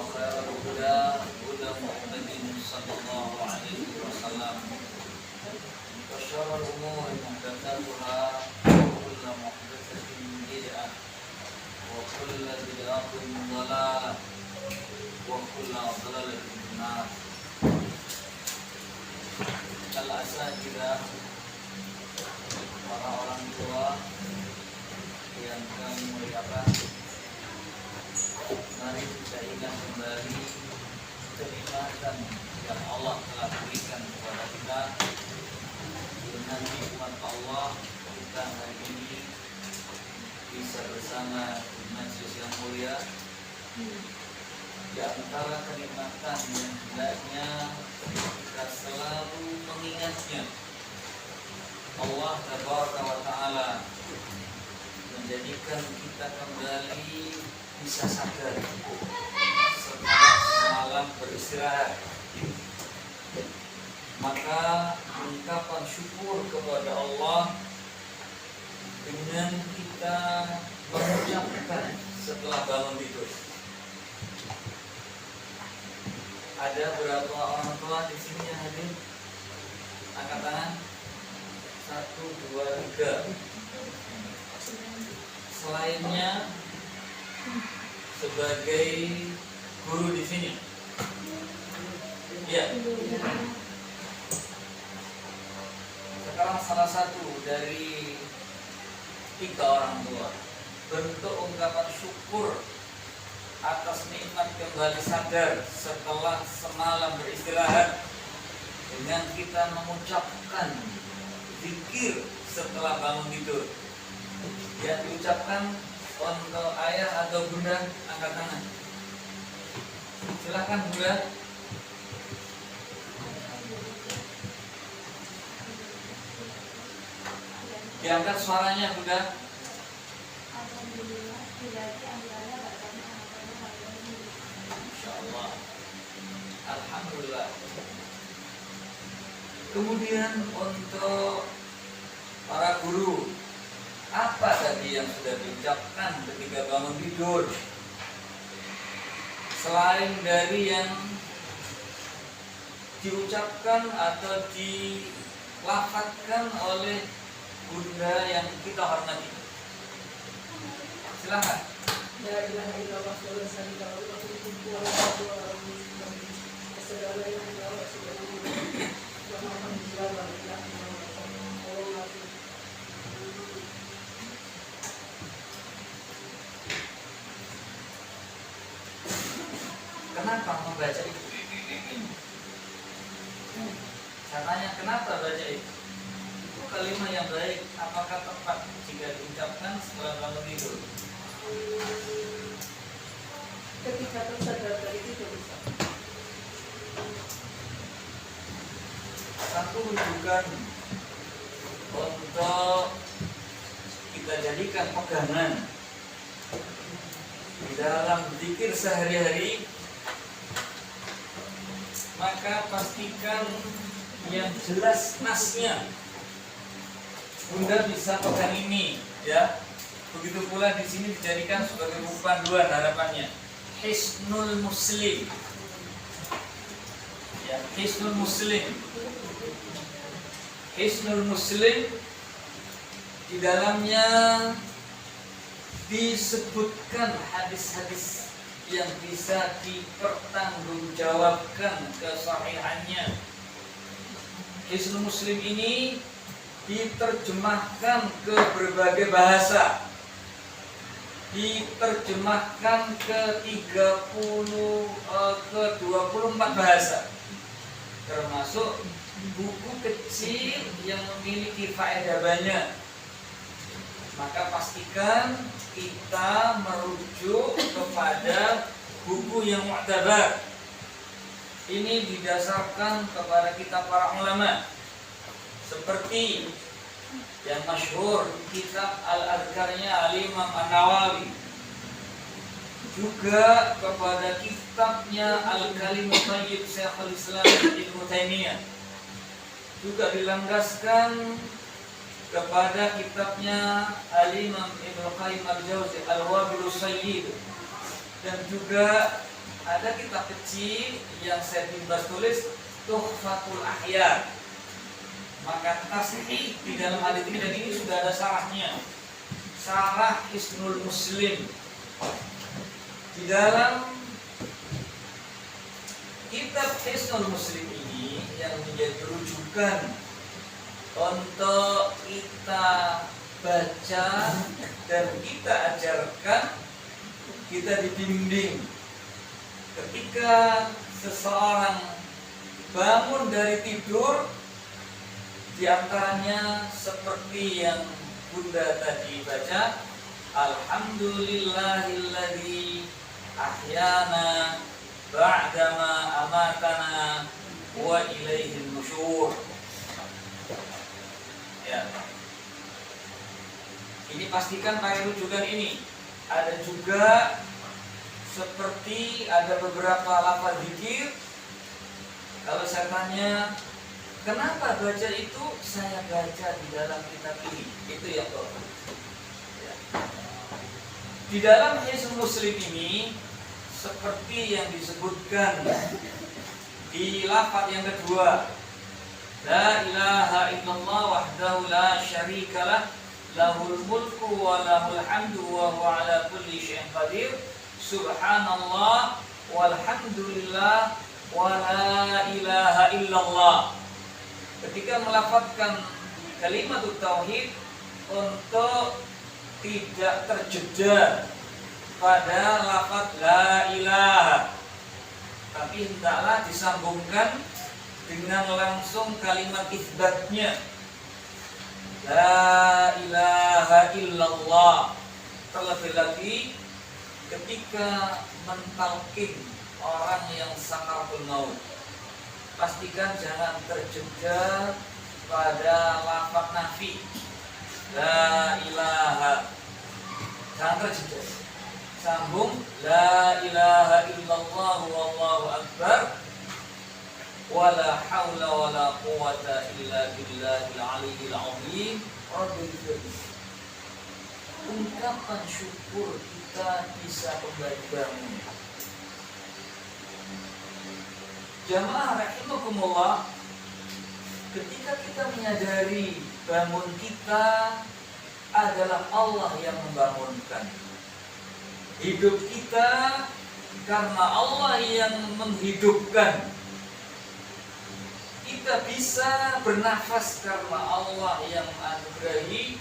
وخير الهدى هدى محمد صلى الله عليه وسلم وشر الأمور محدثاتها وكل محدثة بدعة وكل بدعة ضلالة وكل ضلالة في النار. Al-asatidzah, para orang tua yang kami muliakan, mari kita ingat kembali kenikmatan yang Allah telah berikan kepada kita. Dengan nikmat Allah kita hari ini bisa bersama di majelis yang mulia. Di antara kenikmatan yang hendaknya kita selalu mengingatnya, Allah Tabaraka wa Ta'ala menjadikan kita kembali bisa sadar setelah semalam beristirahat. Maka ungkapan syukur kepada Allah dengan kita mengucapkan setelah bangun tidur. Ada berapa orang tua di sini yang hadir? Angkat tangan. 1, 2, 3. Selainnya sebagai guru di sini. Ya. Sekarang salah satu dari 3 orang tua bentuk ungkapan syukur atas nikmat kembali sadar setelah semalam beristirahat dengan kita mengucapkan zikir setelah bangun tidur. Yang diucapkan untuk ayah atau bunda, angkat tangan. Silakan bunda. Diangkat suaranya bunda. Insyaallah. Alhamdulillah. Kemudian untuk para guru, apa tadi yang sudah diucapkan ketika bangun tidur? Selain dari yang diucapkan atau dilafadzkan oleh bunda yang kita hormati. Silakan. La ilaha illallah wa la syarika lahu wa la Kenapa membaca itu? Saya tanya, kenapa baca itu? Itu kalimat yang baik. Apakah tepat jika diucapkan setelah bangun tidur? ketika tersadar dari tidur bisa. Satu rujukan untuk kita jadikan pegangan di dalam zikir sehari-hari, maka pastikan yang jelas nasnya. Bunda bisa pegang ini, ya. Begitu pula di sini dijadikan sebagai buku panduan harapannya. Hisnul Muslim. Ya, Hisnul Muslim. Hisnul Muslim di dalamnya disebutkan hadis-hadis yang bisa dipertanggungjawabkan kesahihannya. Hisnul Muslim ini diterjemahkan ke berbagai bahasa, diterjemahkan ke 24 bahasa, termasuk buku kecil yang memiliki faedah banyak. Maka pastikan kita merujuk kepada buku yang mu'tabar. Ini didasarkan kepada kitab para ulama, seperti yang masyhur kitab Al-Adhkarnya Al-Imam An-Nawawi, juga kepada kitabnya Al-Kalimut Thayyib Syekhul Islam Ibnu Taimiyah, juga dilandaskan kepada kitabnya Al-Imam Ibnu Qayyim Al-Jauzi Al-Wabilus Sayyid, dan juga ada kitab kecil yang saya Bas tulis Tuhfatul Ahya. Maka tasihih di dalam hadis ini, dan ini sudah ada syarahnya, Syarah Hisnul Muslim. Di dalam kitab Hisnul Muslim ini yang menjadi rujukan untuk kita baca dan kita ajarkan, kita dibimbing ketika seseorang bangun dari tidur, di antaranya seperti yang Bunda tadi baca, Alhamdulillahilladzi ahyana ba'dama amatana wa ilaihin nusyur. Ya. Ini pastikan pakai rujukan ini. Ada juga seperti ada beberapa lafaz zikir. Kalau saya tanya, kenapa baca itu? Saya baca di dalam kitab ini. Itu ya, Pak. Ya. Di dalam Hisnul Muslim ini seperti yang disebutkan di lafaz yang kedua, La ilaha illallah wahdahu la syarikalah, lahul mulku wa lahul hamdu wa huwa ala kulli syai'in qadir, subhanallah walhamdulillah wa la ilaha illallah. Ketika melafazkan kalimat tauhid, untuk tidak terjeda pada lafaz la ilaha, tapi hendaklah disambungkan dengan langsung kalimat isbatnya, la ilaha illallah. Terlebih lagi ketika mentalkin orang yang sakaratul maut, pastikan jangan terjeda pada lafaz nafi, la ilaha, jangan terjeda, sambung la ilaha illallah wallahu akbar, wala haula wala quwata illa billahil aliyyil azim rabbil alamin. Ungkapan syukur kita bisa kembali bangun. Jamaah rahimakumullah, ketika kita menyadari bangun kita adalah Allah yang membangunkan, hidup kita karena Allah yang menghidupkan, kita bisa bernafas karena Allah yang menganugerahi,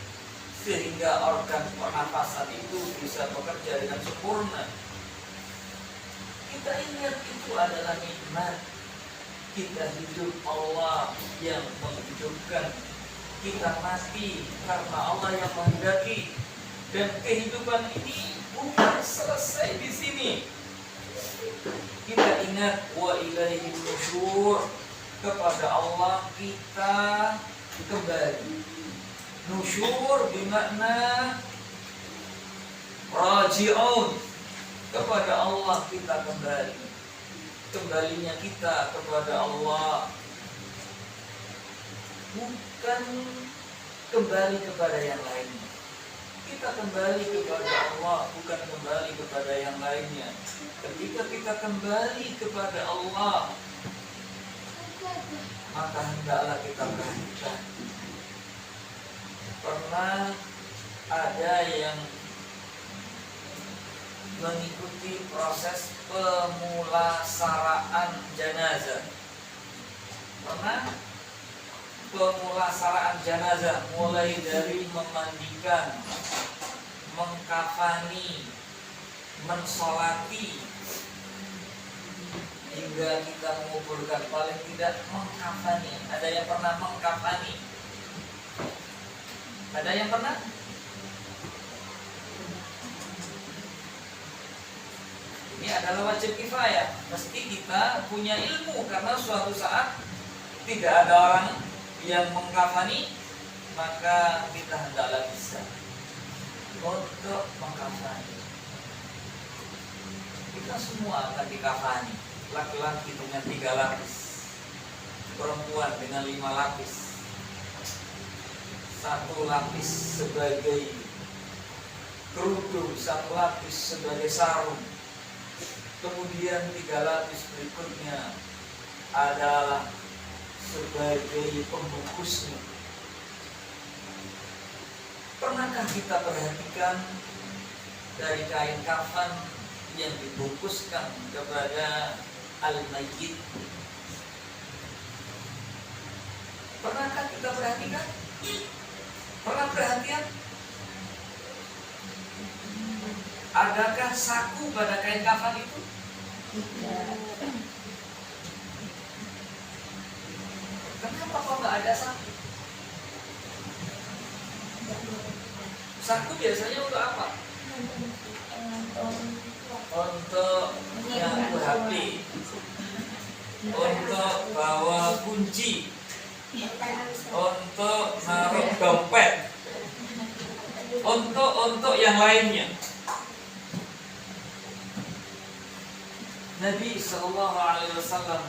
sehingga organ pernafasan itu bisa bekerja dengan sempurna. Kita ingat itu adalah nikmat. Kita hidup, Allah yang menghidupkan. Kita mati karena Allah yang menghendaki. Dan kehidupan ini bukan selesai di sini. Kita ingat wa ilaihin nusyur, kepada Allah kita kembali. Nusyur bermakna raji'un, kepada Allah kita kembali. Kembalinya kita kepada Allah, bukan kembali kepada yang lainnya. Kita kembali kepada Allah, bukan kembali kepada yang lainnya. Ketika kita kembali kepada Allah, maka hendaklah kita perhatikan. Pernah ada yang mengikuti proses pemulasaraan jenazah. Pernah pemulasaraan jenazah, mulai dari memandikan, mengkafani, mensolati, hingga kita menguburkan, paling tidak mengkafani. Ada yang pernah mengkafani? Ada yang pernah? Ini adalah wajib kifayah. Mesti kita punya ilmu, karena suatu saat tidak ada orang yang mengkafani, maka kita hendaklah bisa untuk mengkafani. Kita semua akan dikafani. Laki-laki dengan 3 lapis, perempuan dengan 5 lapis, 1 lapis sebagai kerudung, 1 lapis sebagai sarung, Kemudian 3 lapis berikutnya adalah sebagai pembungkusnya. Pernahkah kita perhatikan dari kain kafan yang dibungkuskan kepada al-mayyit? Pernahkah kita perhatikan? Pernah perhatian? Adakah saku pada kain kafan itu? Kenapa kok nggak ada saku? Saku biasanya untuk apa? Untuk nyambung HP, untuk bawa kunci, untuk naruh dompet, untuk yang lainnya. Nabi Sallallahu Alaihi Wasallam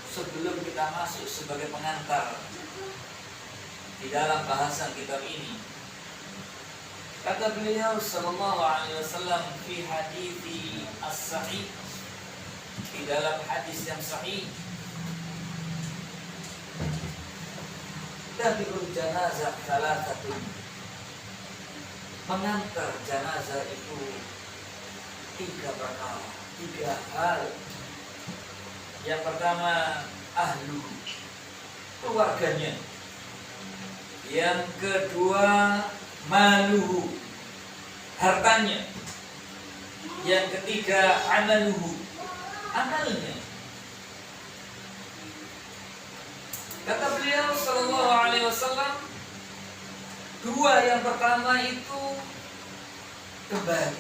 sebelum kita masuk sebagai pengantar di dalam bahasan kitab ini, kata beliau Sallallahu Alaihi Wasallam fi hadithi as-sahih, di dalam hadis yang sahih, tabi'ul janazah thalathatun, mengantar jenazah itu 3 perkara, 3 hal. Yang pertama ahlu, keluarganya. Yang kedua maluhu, hartanya. Yang ketiga amaluhu, amalnya. Kata beliau Sallallahu Alaihi Wasallam, 2 yang pertama itu kembali,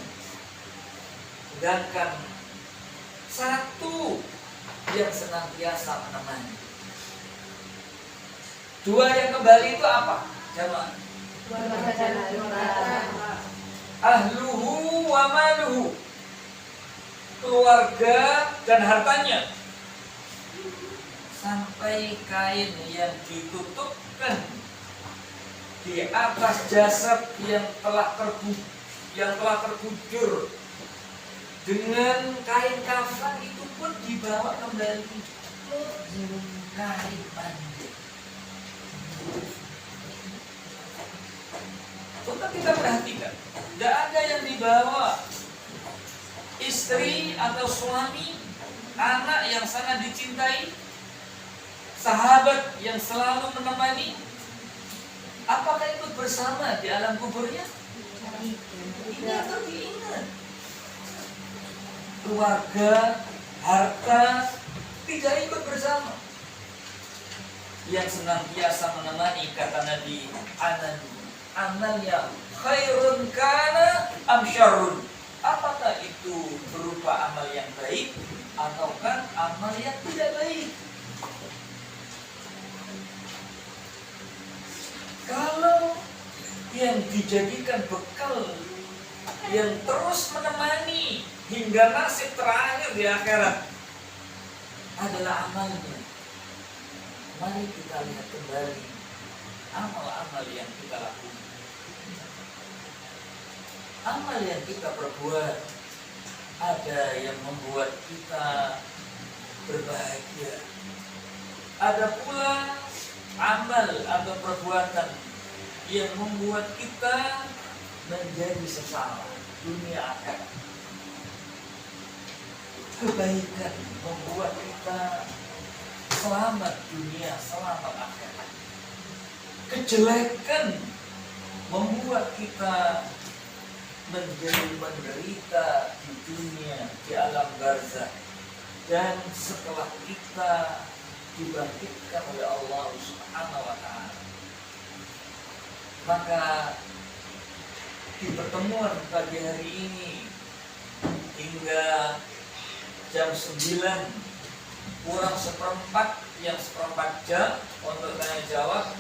sedangkan 1 yang senantiasa menemani. 2 yang kembali itu apa? Jamaah. Ahluhu wa maluhu, keluarga dan hartanya. Sampai kain yang ditutupkan di atas jasad yang telah terkubur dengan kain kafan itu pun dibawa kembali kain mandi. Untuk kita perhatikan, tidak ada yang dibawa istri atau suami, anak yang sangat dicintai, sahabat yang selalu menemani. Apakah ikut bersama di alam kuburnya? Ini akan diingat. Keluarga, harta tidak ikut bersama. Yang senantiasa menemani, kata Nabi, amalnya khairun kana am syarrun. Apakah itu berupa amal yang baik ataukah amal yang tidak baik? Kalau yang dijadikan bekal yang terus menemani hingga nasib terakhir di akhirat adalah amalnya, mari kita lihat kembali amal-amal yang kita lakukan, amal yang kita perbuat. Ada yang membuat kita berbahagia, ada pula amal atau perbuatan yang membuat kita menjadi sengsara dunia akhirat. Kebaikan membuat kita selamat dunia, selamat akhirat. Kejelekan membuat kita menjadi menderita di dunia, di alam barzakh, dan setelah kita dibangkitkan oleh Allah Subhanahu wa Ta'ala. Maka di pertemuan pagi hari ini hingga jam 9 kurang seperempat, yang seperempat jam untuk tanya jawab,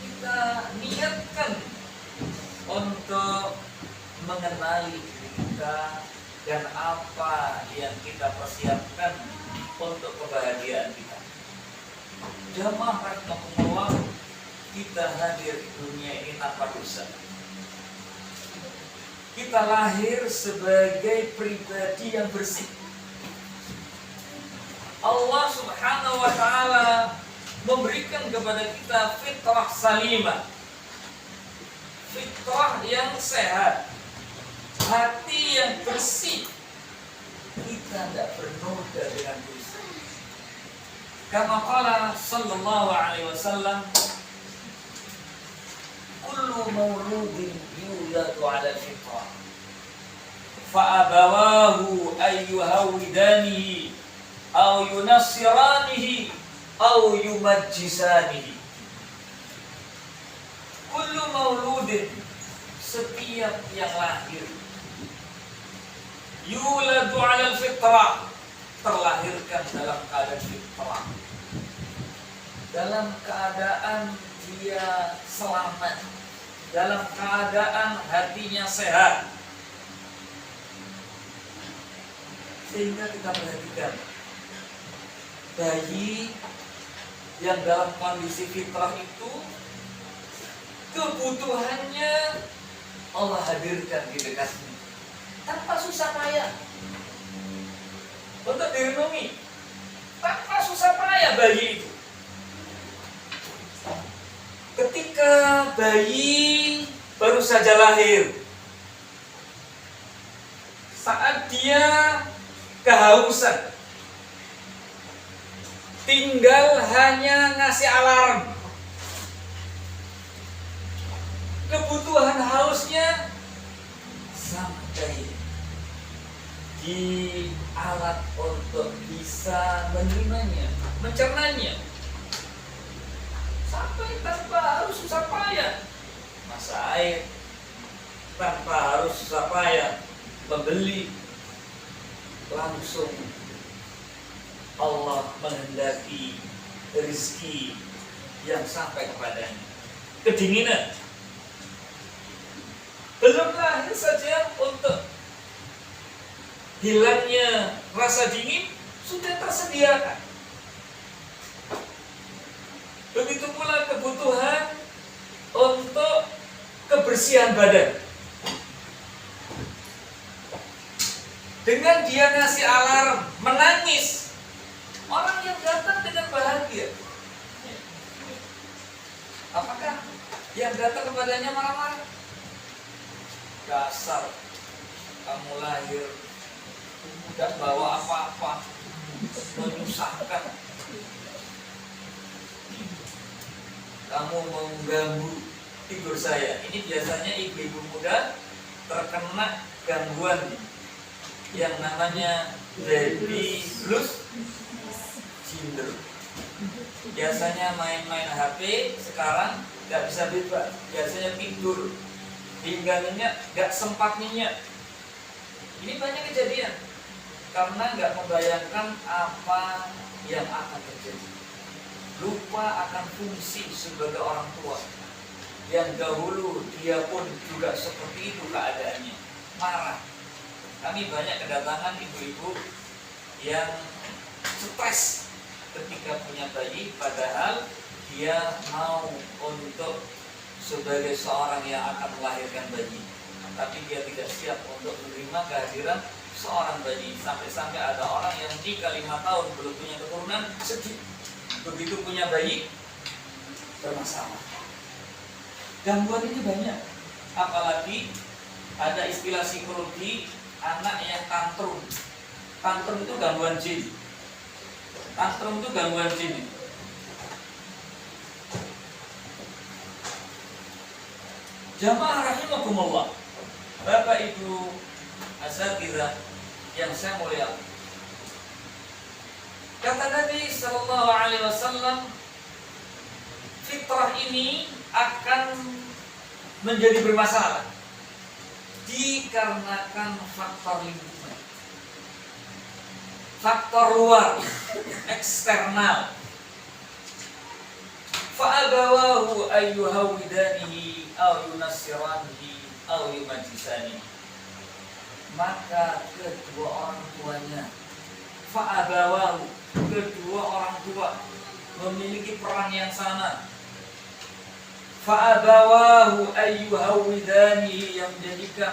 kita niatkan untuk mengenali diri kita dan apa yang kita persiapkan untuk kebahagiaan kita. Jamaah rahimakumullah, kita hadir di dunia ini tanpa dosa. Kita lahir sebagai pribadi yang bersih. Allah Subhanahu wa taala memberikan kepada kita fitrah salimah. Fitrah yang sehat, hati yang bersih. Kita tidak bernoda dengan dosa. Kama qala sallallahu alaihi wasallam, kullu mauludin yuladu ala fitrah, fa abawahu ayyuhawidanihi aw yunassiranihi aw yumajjisanihi. Kullu mauludin, setiap yang lahir, yuladu ala fitrah, terlahirkan dalam keadaan fitrah, dalam keadaan dia selamat, dalam keadaan hatinya sehat. Sehingga kita perhatikan bayi yang dalam kondisi fitrah itu kebutuhannya Allah hadirkan di dekatnya tanpa susah payah. Untuk direnungi, tanpa susah payah bayi itu. Ketika bayi baru saja lahir, saat dia kehausan, tinggal hanya ngasih alarm. Kebutuhan hausnya sampai di alat untuk bisa menerimanya, mencernanya, sampai tanpa harus susah payah masak air, tanpa harus susah payah membeli, langsung Allah menghendaki rezeki yang sampai kepadanya. Kedinginan belum lahir saja, untuk hilangnya rasa dingin sudah tersediakan. Begitu pula kebutuhan untuk kebersihan badan. Dengan dia ngasih alarm, menangis, orang yang datang dengan bahagia. Apakah yang datang kepadanya marah-marah? Dasar, kamu lahir tidak bawa apa-apa, menyusahkan, kamu mengganggu tidur saya. Ini biasanya ibu-ibu muda terkena gangguan yang namanya baby blues syndrome. Biasanya main-main HP, sekarang nggak bisa bebas. Biasanya tidur hingga nyenyak, nggak sempat nyenyak. Ini banyak kejadian karena nggak membayangkan apa yang akan terjadi. Lupa akan fungsi sebagai orang tua. Yang dahulu dia pun juga seperti itu keadaannya, marah. Kami banyak kedatangan ibu-ibu yang stres ketika punya bayi, padahal dia mau untuk sebagai seorang yang akan melahirkan bayi, tapi dia tidak siap untuk menerima kehadiran seorang bayi. Sampai-sampai ada orang yang nikah 5 tahun belum punya keturunan, sedih. Begitu punya bayi, bermasalah. Gangguan ini banyak. Apalagi ada istilah psikologi, anak yang tantrum. Tantrum itu gangguan jin. Tantrum itu gangguan jin. Jamaah rahimakumullah, Bapak Ibu asatidzah yang saya muliakan. Kata Nabi sallallahu alaihi wasallam, fitrah ini akan menjadi bermasalah dikarenakan faktor lingkungan, faktor luar, eksternal. Fa'abawahu ayyuhawidanihi aw yunassiranihi aw yumajjisanihi. Maka kedua orang tuanya, fa'abawahu, kedua orang tua memiliki peran yang sama. Fa'abawahu ayyuhawidanihi, yang menjadikan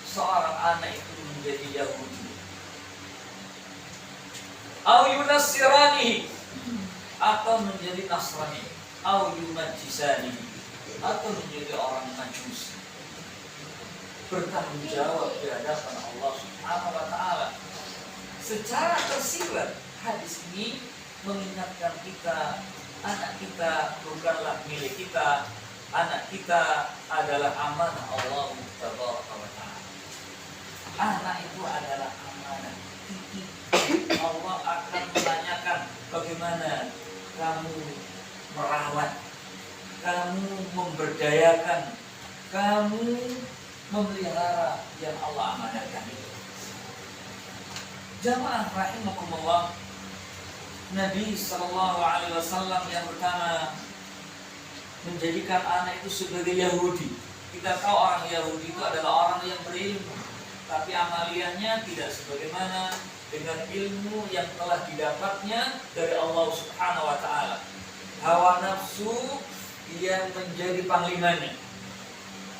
seorang anak itu menjadi Yahudi. au yunassiranihi, atau menjadi Nasrani, au yumajjisanihi, atau menjadi orang Majus. Bertanggung jawab di hadapan Allah Subhanahu wa taala. Secara tersirat hadis ini mengingatkan kita, anak kita bukanlah milik kita, anak kita adalah amanah Allah Tabaraka wa taala. Anak itu adalah amanah. Allah akan menanyakan bagaimana kamu merawat, kamu memberdayakan, kamu memelihara yang Allah amanahkan itu. Jamaah rahimakumullah, Nabi Sallallahu Alaihi Wasallam yang pertama menjadikan anak itu sebagai Yahudi. Kita tahu orang Yahudi itu adalah orang yang berilmu, tapi amaliannya tidak sebagaimana dengan ilmu yang telah didapatnya dari Allah Subhanahu wa taala. Hawa nafsu yang menjadi panglimanya.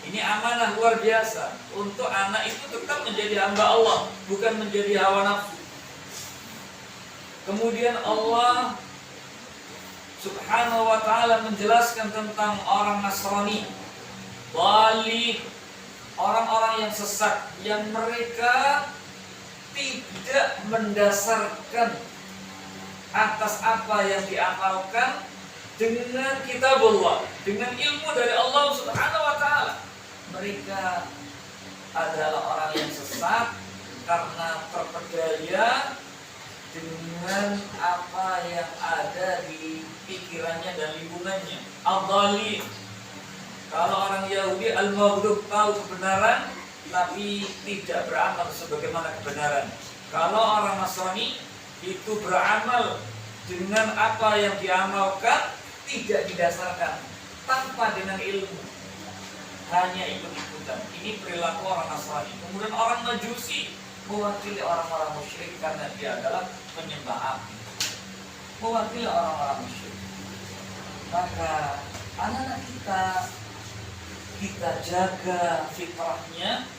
Ini amanah luar biasa untuk anak itu tetap menjadi hamba Allah, bukan menjadi hawa nafsu. Kemudian Allah Subhanahu wa taala menjelaskan tentang orang Nasrani, wali, orang-orang yang sesat, yang mereka tidak mendasarkan atas apa yang diamalkan dengan kitabullah, dengan ilmu dari Allah Subhanahu wa taala. Mereka adalah orang yang sesat karena terpedaya dengan apa yang ada di pikirannya dan lingkungannya. Al-Dhalim. Kalau orang Yahudi al-Maghdub, tahu kebenaran tapi tidak beramal sebagaimana kebenaran. Kalau orang Nasrani itu beramal dengan apa yang diamalkan, tidak didasarkan, tanpa dengan ilmu, hanya ikut-ikutan. Ini perilaku orang Nasrani. Kemudian orang Majusi mewakili orang-orang musyrik karena dia adalah penyembah api, mewakili orang-orang musyrik. Maka anak-anak kita jaga fitrahnya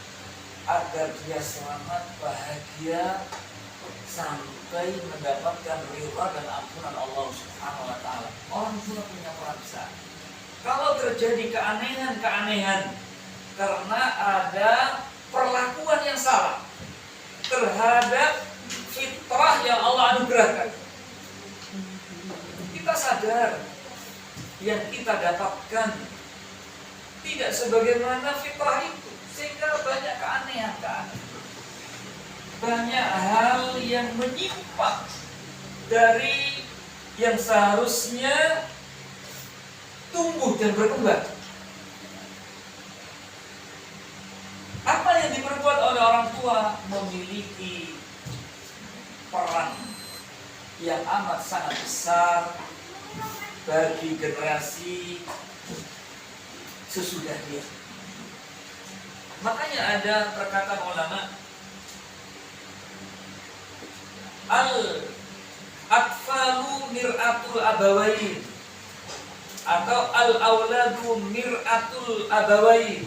agar dia selamat, bahagia, sampai mendapatkan ridha dan ampunan Allah Subhanahu wa taala. Orang tua punya peran besar. Kalau terjadi keanehan-keanehan karena ada perlakuan yang salah terhadap fitrah yang Allah anugerahkan, kita sadar yang kita dapatkan tidak sebagaimana fitrah itu, sehingga banyak keanehan-keanehan, banyak hal yang menyimpang dari yang seharusnya tumbuh dan berkembang. Apa yang diperbuat oleh orang tua memiliki peran yang amat sangat besar bagi generasi sesudah dia. Makanya ada perkataan ulama, al-atfalu mir'atul abawain, atau al-auladu mir'atul abawain.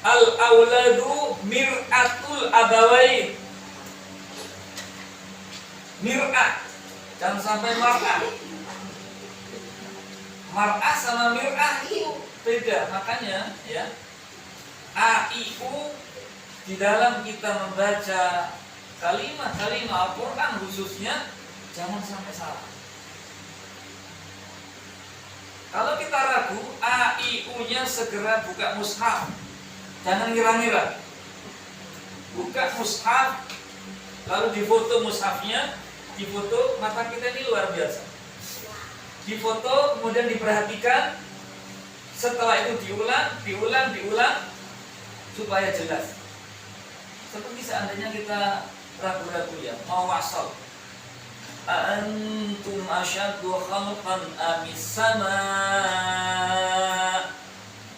Al-auladu mir'atul abawain. Mir'ah, jangan sampai mar'ah. Mar'ah sama mir'ah itu beda. Makanya ya, A-I-U di dalam kita membaca kalimat-kalimat Al-Quran khususnya jangan sampai salah. Kalau kita ragu, A-I-U-nya segera buka mushaf. Jangan ngira-ngira. Buka mushaf, lalu difoto mushafnya, difoto, mata kita ini luar biasa. Difoto, kemudian diperhatikan, setelah itu diulang, supaya jelas. Seperti seandainya kita ragu-ragu ya, mau wasal. Antum asyaddu khalqan amis sama.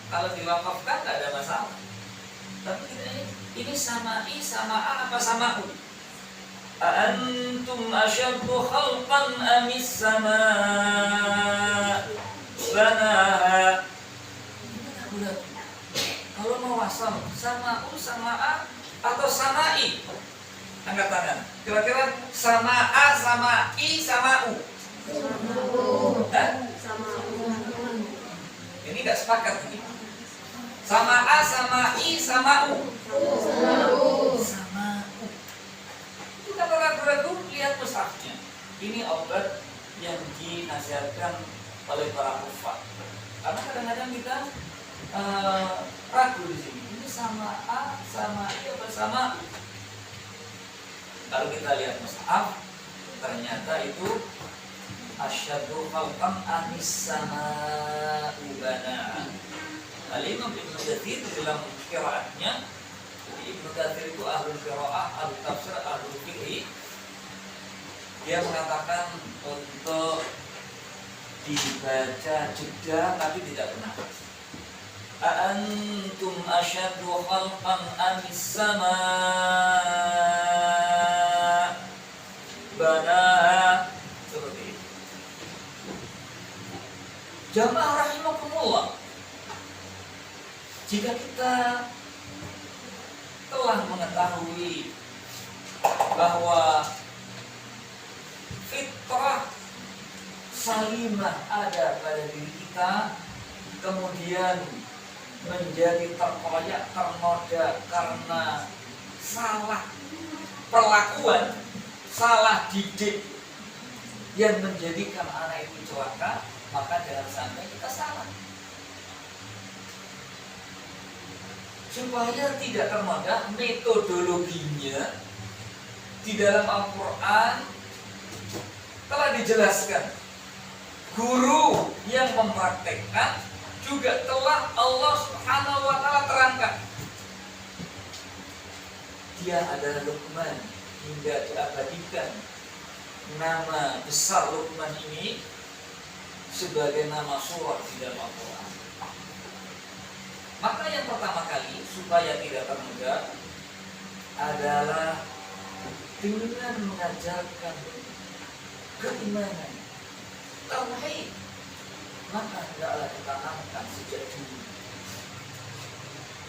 Kalau diwakafkan tidak ada masalah. Tapi ini sama I sama A apa sama U? Antum asyaddu khalqan amis sama banaha. Kalau mau wasal sama U sama A atau sama I, Angkat tangan. Kira-kira sama A sama I sama U. Hah? Ini nggak sepakat ini. Sama A sama I sama U. Sama U. Itu kalau ragu-ragu lihat mushafnya. Ini obat yang dinasihatkan oleh para kufar. Karena kadang-kadang kita ragu di sini. Ini sama A sama I atau sama U. Kalau kita lihat mushaf, ternyata itu asyadu khalqan anis sama'u bana. Al-Imam Ibnu Katsir dalam qiraatnya, Ibnu Katsir itu ahlul qiraah, ahlul tafsir, ahlul fiqh. Dia mengatakan untuk dibaca jeda tapi tidak benar. Antum asyadu khalqan anis sama' bana. Seperti itu. Jamaah rahimakumullah, jika kita telah mengetahui bahwa fitrah salimah ada pada diri kita, kemudian menjadi terkoyak, ternoda karena salah perlakuan, salah didik yang menjadikan anak itu celaka, maka jangan sampai kita salah. Supaya tidak ternoda, metodologinya di dalam Al-Quran telah dijelaskan. Guru yang mempraktekkan juga telah Allah Subhanahu wa Ta'ala terangkan. Dia adalah Luqman, hingga diabadikan nama besar Luqman ini sebagai nama surah di dalam Al-Quran. Maka yang pertama kali supaya tidak ternoda adalah dengan mengajarkan keimanan, tauhid. Maka hendaklah ditanamkan sejak dulu,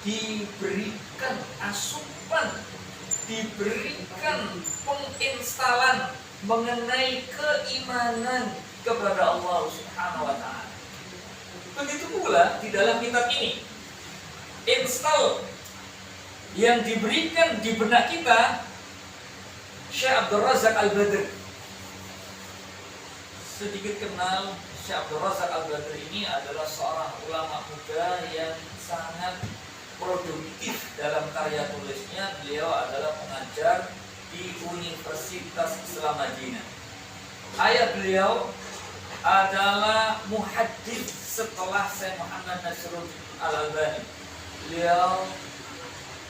diberikan asupan, diberikan penginstalan mengenai keimanan kepada Allah Subhanahu wa Ta'ala. Begitu pula di dalam kitab ini, install yang diberikan di benak kita Syekh Abdul Razak Al-Badr. Sedikit kenal Syekh Abdul Razak Al-Badr ini adalah seorang ulama muda yang sangat produktif dalam karya tulisnya. Beliau adalah pengajar di Universitas Islam Madinah. Ayah beliau adalah muhaddits setelah Syekh Muhammad Nasruddin Al-Albani. Beliau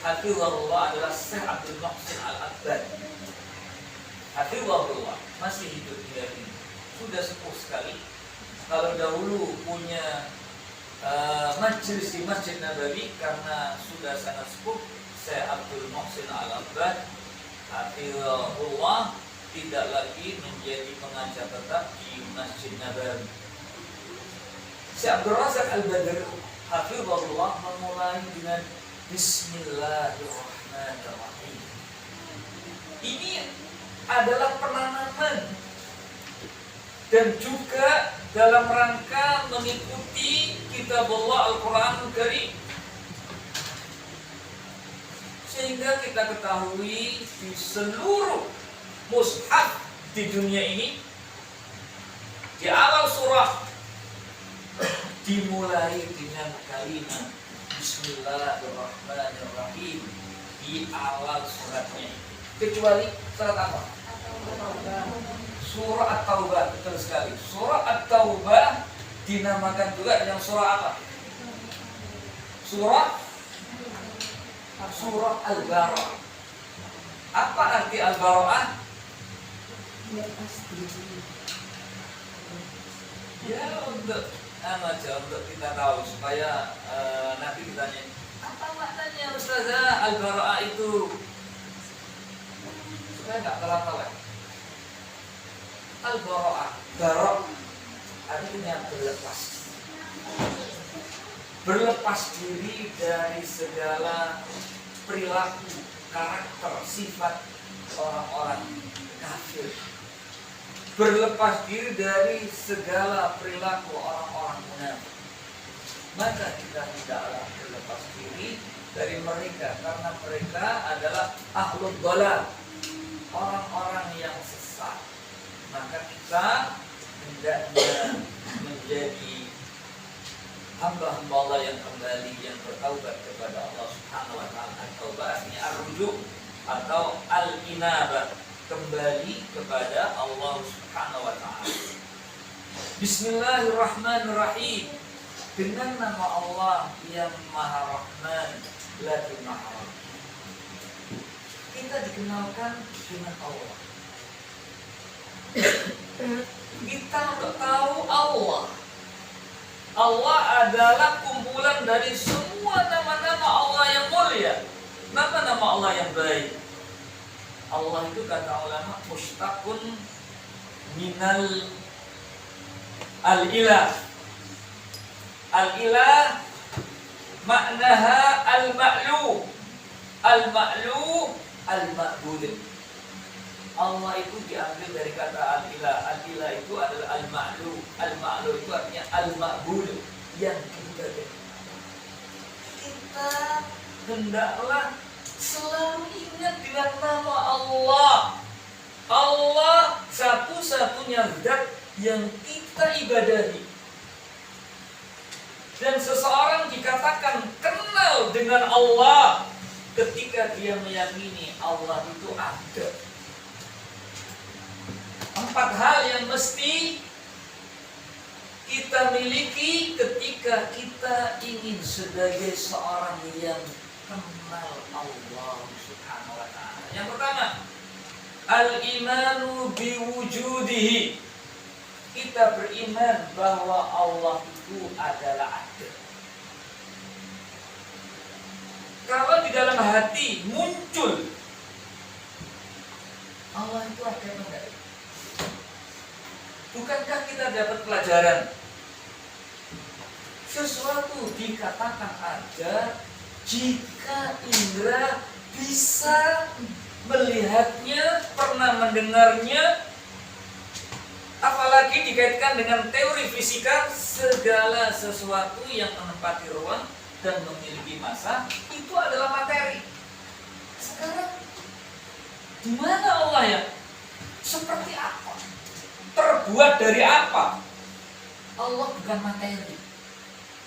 hafizahullah adalah Syekh Abdul Muhsin Al-Abbad. Hafizahullah masih hidup di hari ini, sudah sepuh sekali. Kalau dahulu punya majelis di Masjid Nabawi karena sudah sangat sepuh, Syekh Abdul Muhsin Al-Abbad hafizahullah tidak lagi menjadi pengajar tetap di Masjid Nabawi. Syekh Abdul Razak Al-Badr hafizahullah memulai dengan Bismillahirrahmanirrahim. Ini adalah penanaman dan juga dalam rangka mengikuti kitab Allah Al-Quranul Karim, sehingga kita ketahui di seluruh mushaf di dunia ini, di awal surah dimulai dengan kalimat Bismillahirrahmanirrahim di awal suratnya, kecuali surat apa? Surah At-Taubah. Betul sekali. Surah At-Taubah dinamakan juga dengan surah apa? Surah Al-Bara'ah. Apa arti Al-Bara'ah? Ya untuk untuk kita tahu supaya nanti ditanya apa maknanya Ustazah Al-Bara'ah itu, supaya nggak telat-telat. Al-Bara'ah, barok artinya berlepas diri dari segala perilaku, karakter, sifat orang-orang kafir, berlepas diri dari segala perilaku orang-orang munafik. Maka kita tidaklah berlepas diri dari mereka, karena mereka adalah ahlul dhalal, orang-orang yang sesat. Maka kita hendaknya menjadi hamba-hamba Allah yang kembali, yang bertaubat kepada Allah Subhanahu wa taala. At-taubah artinya ar-rujuk atau al-inabah, kembali kepada Allah Subhanahu wa taala. Bismillahirrahmanirrahim. Dengan nama Allah yang Maha Rahman lagi Maha Rahim. Kita dikenalkan dengan Allah. Kita tahu Allah. Allah adalah kumpulan dari semua nama-nama Allah yang mulia, nama-nama Allah yang baik. Allah itu kata ulama mustaqun minal al-ilah. Al-ilah maknaha al-ma'lu. Al-ma'lu al-ma'bud. Allah itu diambil dari kata al-ilah. Al-ilah itu adalah al-ma'lu. Al-ma'lu itu artinya al-ma'bud, yang diibadahi. Kita hendaklah selalu ingat dengan nama Allah. Allah satu-satunya zat yang kita ibadahi. Dan seseorang dikatakan kenal dengan Allah ketika dia meyakini Allah itu ada. 4 hal yang mesti kita miliki ketika kita ingin sebagai seorang yang kenal Allah Subhanahu wa taala. Yang pertama, al-imanu biwujudihi. Kita beriman bahwa Allah itu adalah ada. Kalau di dalam hati muncul Allah itu ada atau enggak? Bukankah kita dapat pelajaran sesuatu dikatakan ada jika indera bisa melihatnya, pernah mendengarnya? Apalagi dikaitkan dengan teori fisika, segala sesuatu yang menempati ruang dan memiliki massa itu adalah materi. Sekarang di mana Allah ya? Seperti apa? Terbuat dari apa? Allah bukan materi.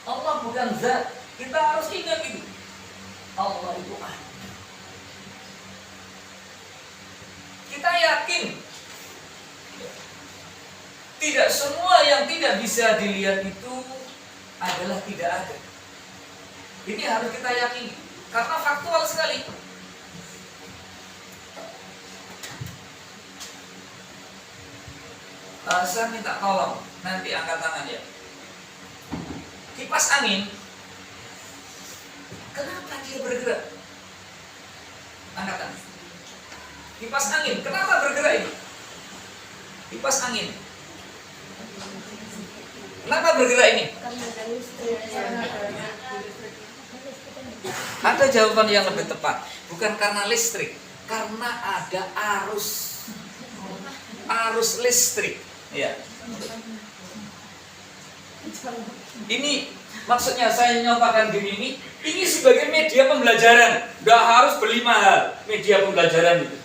Allah bukan zat. Kita harus ingat itu. Allah itu ada. Kita yakin tidak semua yang tidak bisa dilihat itu adalah tidak ada. Ini harus kita yakini karena faktual sekali. Saya minta tolong nanti angkat tangan ya. Kipas angin, kenapa dia bergerak? Angkat tangan. Kipas angin, kenapa bergerak ini? Kipas angin, kenapa bergerak ini? Ada jawaban yang lebih tepat. Bukan karena listrik, karena ada arus listrik. Ya. Ini maksudnya saya nyatakan gini, ini sebagai media pembelajaran. Nggak harus beli mahal media pembelajaran itu.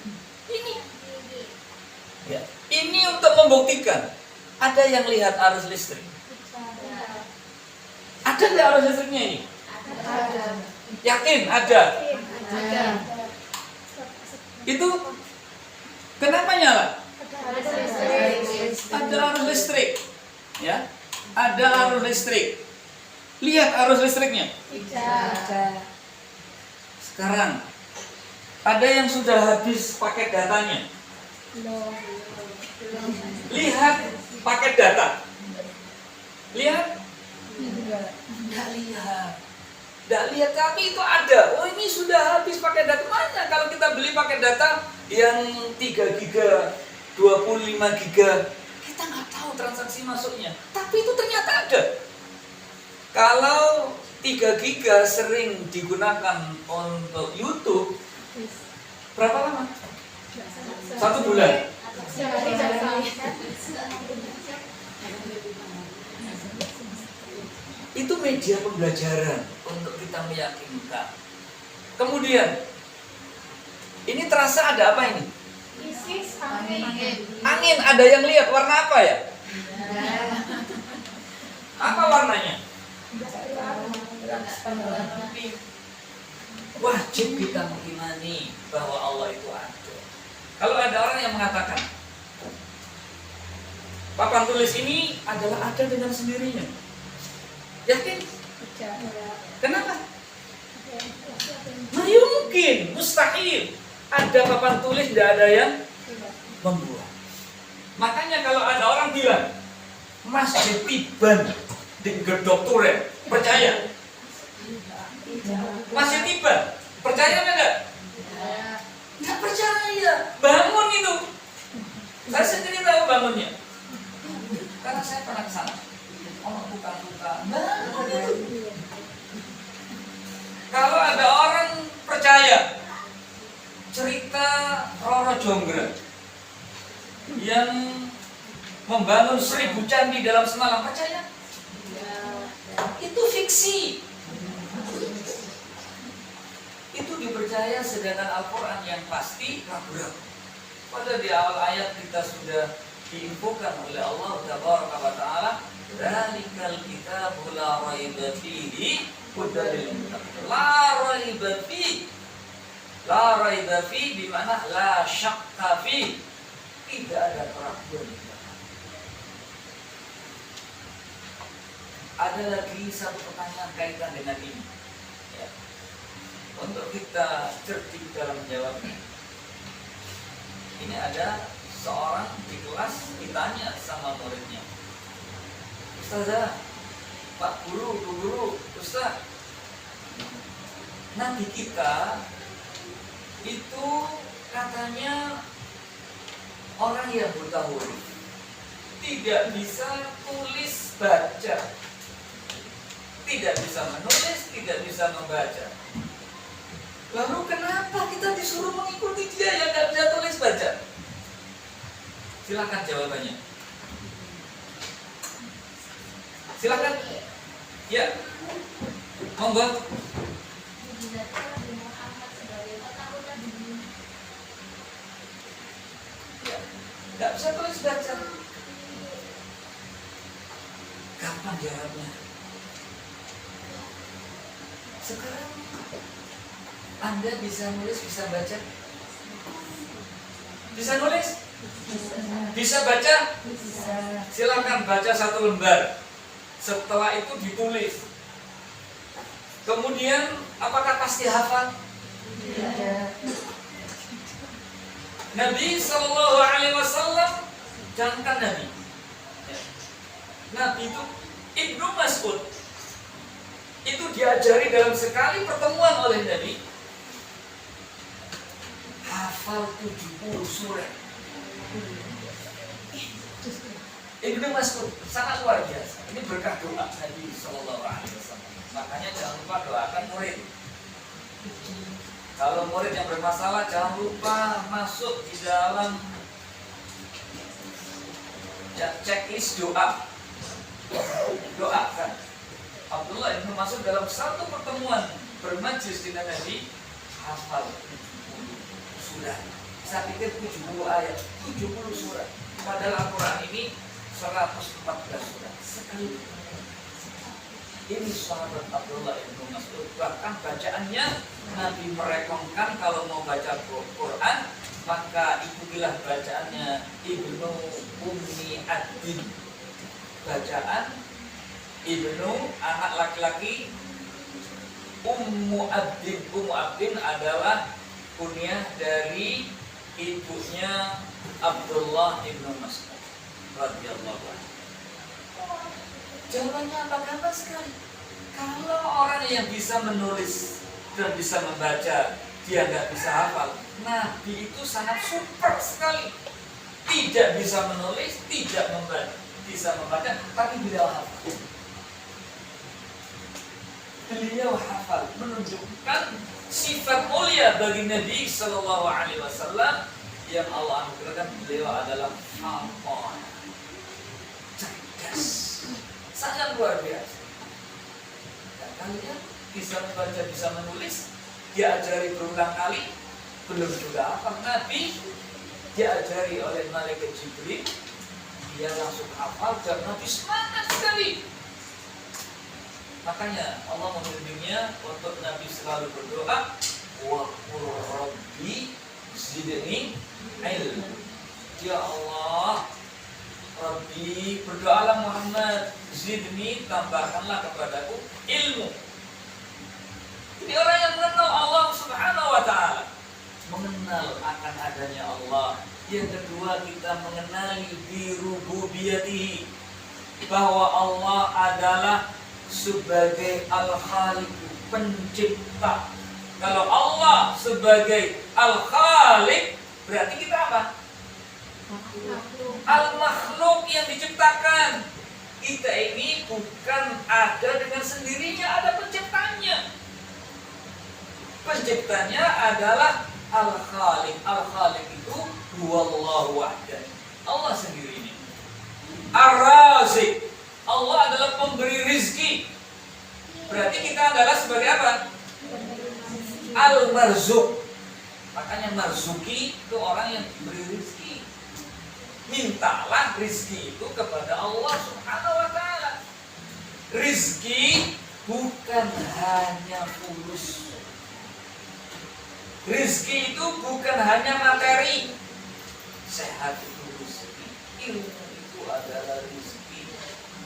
Ya. Ini untuk membuktikan. Ada yang lihat arus listrik? Ada nggak arus listriknya ini? Ada. Yakin ada? Ada. Itu kenapa nyala? Ada Ada arus listrik. Ya, ada arus listrik. Lihat arus listriknya. Tidak. Sekarang ada yang sudah habis paket datanya. Lihat paket data. Lihat? Tidak lihat. Tidak lihat, tapi itu ada. Oh, ini sudah habis paket data. Mana kalau kita beli paket data yang 3 giga, 25 giga, kita nggak tahu transaksi masuknya. Tapi itu ternyata ada. Kalau 3 giga sering digunakan untuk YouTube, berapa lama? 1 bulan. Itu media pembelajaran untuk kita meyakinkan. Kemudian ini terasa ada apa ini? Angin. Ada yang lihat warna apa ya? Apa warnanya? Wajib kita mengimani bahwa Allah itu ada. Kalau ada orang yang mengatakan papan tulis ini adalah ada dengan sendirinya, yakin? Kenapa? Nah, mungkin, mustahil ada papan tulis tidak ada yang membuat. Makanya kalau ada orang bilang Masjid Tiban di Gedok Turen, percaya? Masjid Tiban, percaya enggak? Nggak percaya. Bangun itu. Saya sendiri tahu bangunnya. Karena saya pernah ke sana. Oh, bukan. Bangun itu. Kalau ada orang percaya cerita Roro Jonggrang yang membangun 1000 candi dalam semalam, percaya? Itu fiksi. Itu dipercaya, sedangkan Al-Quran yang pasti ragu-ragu. Pada di awal ayat kita sudah diinfokan oleh Allah Tabaraka wa Ta'ala, "Dzalikal kitabu la raiba fihi hudal lil muttaqin." La raiba fihi. La raiba fihi bermakna la syakka fihi. Tidak ada keraguan. Ada lagi satu pertanyaan kaitan dengan ini. Ya. Untuk kita cerdik dalam menjawabnya. Ini ada seorang di kelas ditanya sama muridnya, "Ustazah, Pak Guru, Bu Guru, Ustaz, Nabi kita itu katanya orang yang buta huruf, tidak bisa tulis baca, tidak bisa menulis, tidak bisa membaca. Lalu kenapa kita disuruh mengikuti dia yang tidak bisa tulis baca?" Silakan jawabannya. Silakan. Ya. Monggo. Ya. Tidak bisa tulis baca. Gampang jawabnya. Sekarang Anda bisa nulis, bisa baca? Bisa nulis? Bisa baca? Silakan baca 1 lembar. Setelah itu ditulis. Kemudian apakah pasti hafal? Nabi Sallallahu Alaihi Wasallam, jangankan Nabi. Nabi itu Ibnu Mas'ud itu diajari dalam sekali pertemuan oleh Nabi hafal 70 surat. Ibnu Mas'ud sangat luar biasa. Ini berkah doa Nabi Sallallahu Alaihi Wasallam. Makanya jangan lupa doakan murid. Kalau murid yang bermasalah, jangan lupa masuk di dalam checklist doa. Doakan. Abdullah ibnu Mas'ud dalam satu pertemuan bermajlis dengan Nabi hafal 70 surat. Saya pikir 70 ayat, 70 surat. Padahal Al-Quran ini 114 surat. Sekali. Ini sahabat Abdullah ibnu Mas'ud. Bahkan bacaannya Nabi merekomendasikan kalau mau baca Quran maka ikutilah bacaannya Ibnu Ummi Abdin. Bacaan Ibnu anak laki-laki Ummu Abdin. Ummu Abdin adalah kunyah dari ibunya Abdullah ibnu Mas'ud radhiyallahu anhu. Jawabannya apa? Gampang sekali. Kalau orang yang bisa menulis dan bisa membaca dia nggak bisa hafal, Nabi itu sangat super sekali. Tidak bisa menulis, tidak bisa membaca, tapi beliau hafal. Beliau hafal menunjukkan sifat mulia bagi Nabi Sallallahu Alaihi Wasallam yang Allah anugerahkan, beliau adalah faqih, cerdas, sangat luar biasa. Dan kalian bisa membaca, bisa menulis, diajari berulang kali, belum juga apa Nabi diajari oleh malaikat Jibril, dia langsung hafal dan Nabi semangat sekali. Makanya Allah membimbingnya untuk Nabi selalu berdoa, wa qur rabbi zidni ilm. Ya Allah, Rabbi, berdoalah Muhammad, zidni, tambahkanlah kepadaku ilmu. Ini orang yang mengenal Allah Subhanahu wa ta'ala, mengenal akan adanya Allah. Yang kedua, kita mengenali bi rububiyatihi, bahwa Allah adalah sebagai Al-Khaliq, pencipta. Kalau Allah sebagai Al-Khaliq, berarti kita apa? Al-Makhluk, yang diciptakan. Kita ini bukan ada dengan sendirinya, ada penciptanya. Penciptanya adalah Al-Khaliq. Al-Khaliq itu huwallahu wahdah, Allah sendiri ini. Ar-Razik, Allah adalah pemberi rizki. Berarti kita adalah sebagai apa? Al-Marzuk. Makanya marzuki itu orang yang diberi rizki. Mintalah rizki itu kepada Allah Subhanahu wa ta'ala. Rizki bukan hanya fulus. Rizki itu bukan hanya materi. Sehat itu rizki, ilmu itu adalah rizki,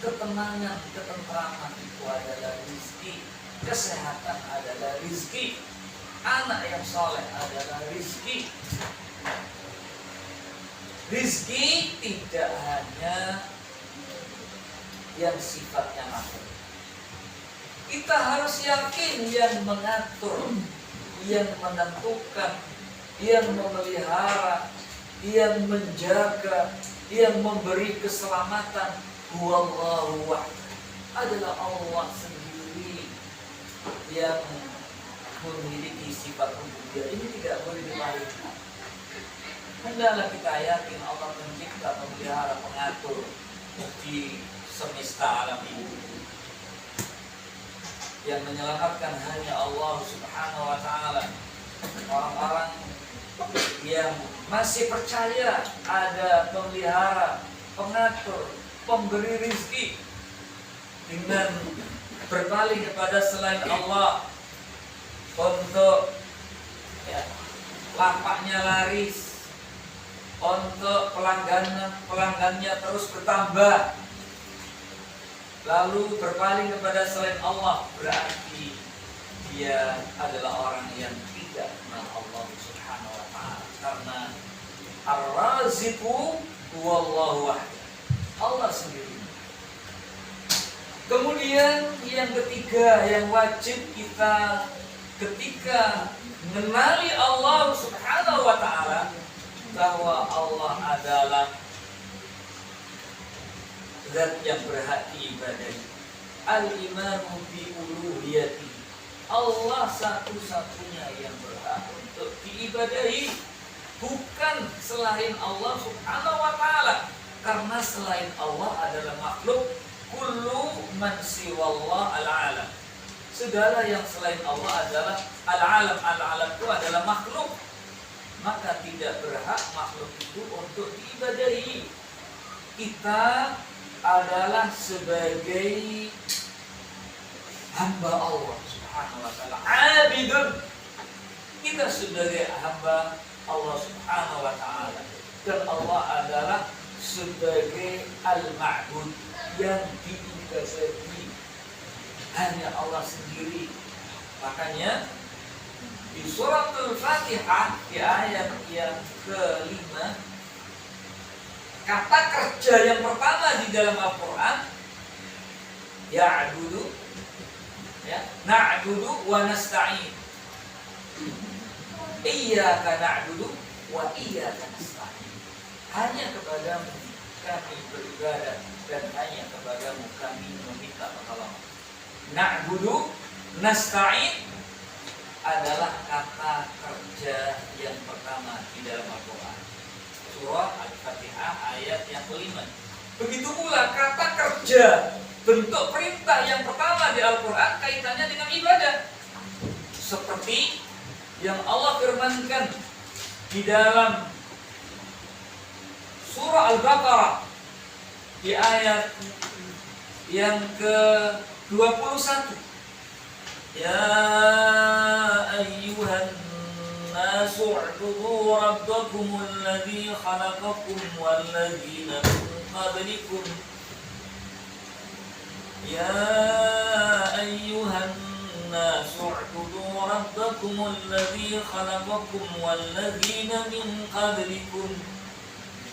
ketenangan, ketentraman itu adalah rizki, kesehatan adalah rizki, anak yang soleh adalah rizki. Rizki tidak hanya yang sifatnya materi. Kita harus yakin yang mengatur, yang menentukan, yang memelihara, yang menjaga, yang memberi keselamatan, huwallahu wahdah, adalah Allah sendiri yang memiliki sifat rububiyah. Ini tidak boleh dipalingkan. Hendaklah kita yakin Allah pencipta, pemelihara, pengatur di semesta alam ini. Yang menyelamatkan hanya Allah Subhanahu wa ta'ala. Orang-orang yang masih percaya ada pemelihara, pengatur, pemberi rizki, dengan berpaling kepada selain Allah untuk lapaknya laris, untuk pelanggannya terus bertambah, lalu berpaling kepada selain Allah, berarti dia adalah orang yang tidak kenal Allah Subhanahu wa ta'ala. Karena Ar-Raziqu huwallahu wahdah, Allah sendiri. Kemudian yang ketiga yang wajib kita ketika mengenali Allah Subhanahu wa ta'ala, bahwa Allah adalah zat yang berhak diibadahi. Al-imanu bi uluhiyati, Allah satu-satunya yang berhak untuk diibadahi, bukan selain Allah Subhanahu wa ta'ala. Karena selain Allah adalah makhluk. Kullu man siwallah al-alam, segala yang selain Allah adalah al-alam. Al-alam itu adalah makhluk, maka tidak berhak makhluk itu untuk diibadahi. Kita adalah sebagai hamba Allah Subhanahu wa ta'ala, abidun. Kita sebagai hamba Allah Subhanahu wa ta'ala, dan Allah adalah sebagai al-ma'bud, yang diibadahi hanya Allah sendiri. Makanya di suratul Fatihah di ayat yang kelima, kata kerja yang pertama di dalam Al-Quran ya'budu, na'budu wa nasta'in. Iyyaka na'budu wa iyyaka nasta'in. Hanya kepadamu kami beribadah, dan hanya kepadamu kami meminta pertolongan. Na'budu, nasta'in adalah kata kerja yang pertama di dalam Al-Quran. surah Al-Fatihah ayat yang kelima. Begitu pula kata kerja, bentuk perintah yang pertama di Al-Quran kaitannya dengan ibadah. Seperti yang Allah firmankan di dalam surah Al-Baqarah di ayat yang ke-21. Ya ayyuhan nasu u'budu rabbakumul ladzi khalaqakum wal ladzina min qablikum. Ya ayyuhan nasu u'budu rabbakumul ladzi khalaqakum wal ladzina min qablikum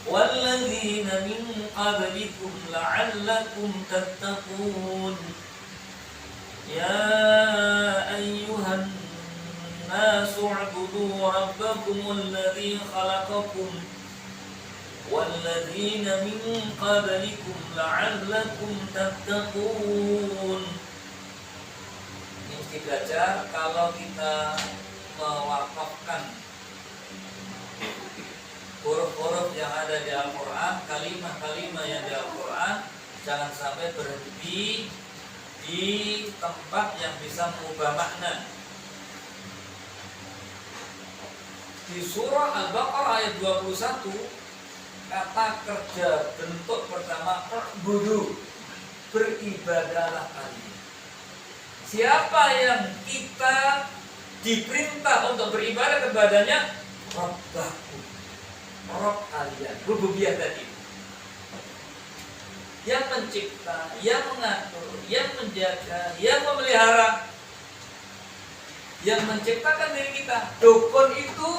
والذين من قبلكم لعلكم تتقون يا أيها الناس اعبدوا ربكم الذي خلقكم والذين من قبلكم لعلكم تتقون. Ini mesti belajar kalau kita mewakafkan huruf-huruf yang ada di Al-Quran, kalimah-kalimah yang di Al-Quran, jangan sampai berhenti di tempat yang bisa mengubah makna. Di surah Al-Baqarah ayat 21, kata kerja bentuk pertama u'budu, beribadahlah kalian. Siapa yang kita diperintah untuk beribadah kepadanya? Rabbakum, Rob kalian, rububiyah tadi, yang mencipta, yang mengatur, yang menjaga, yang memelihara, yang menciptakan diri kita. Dukun itu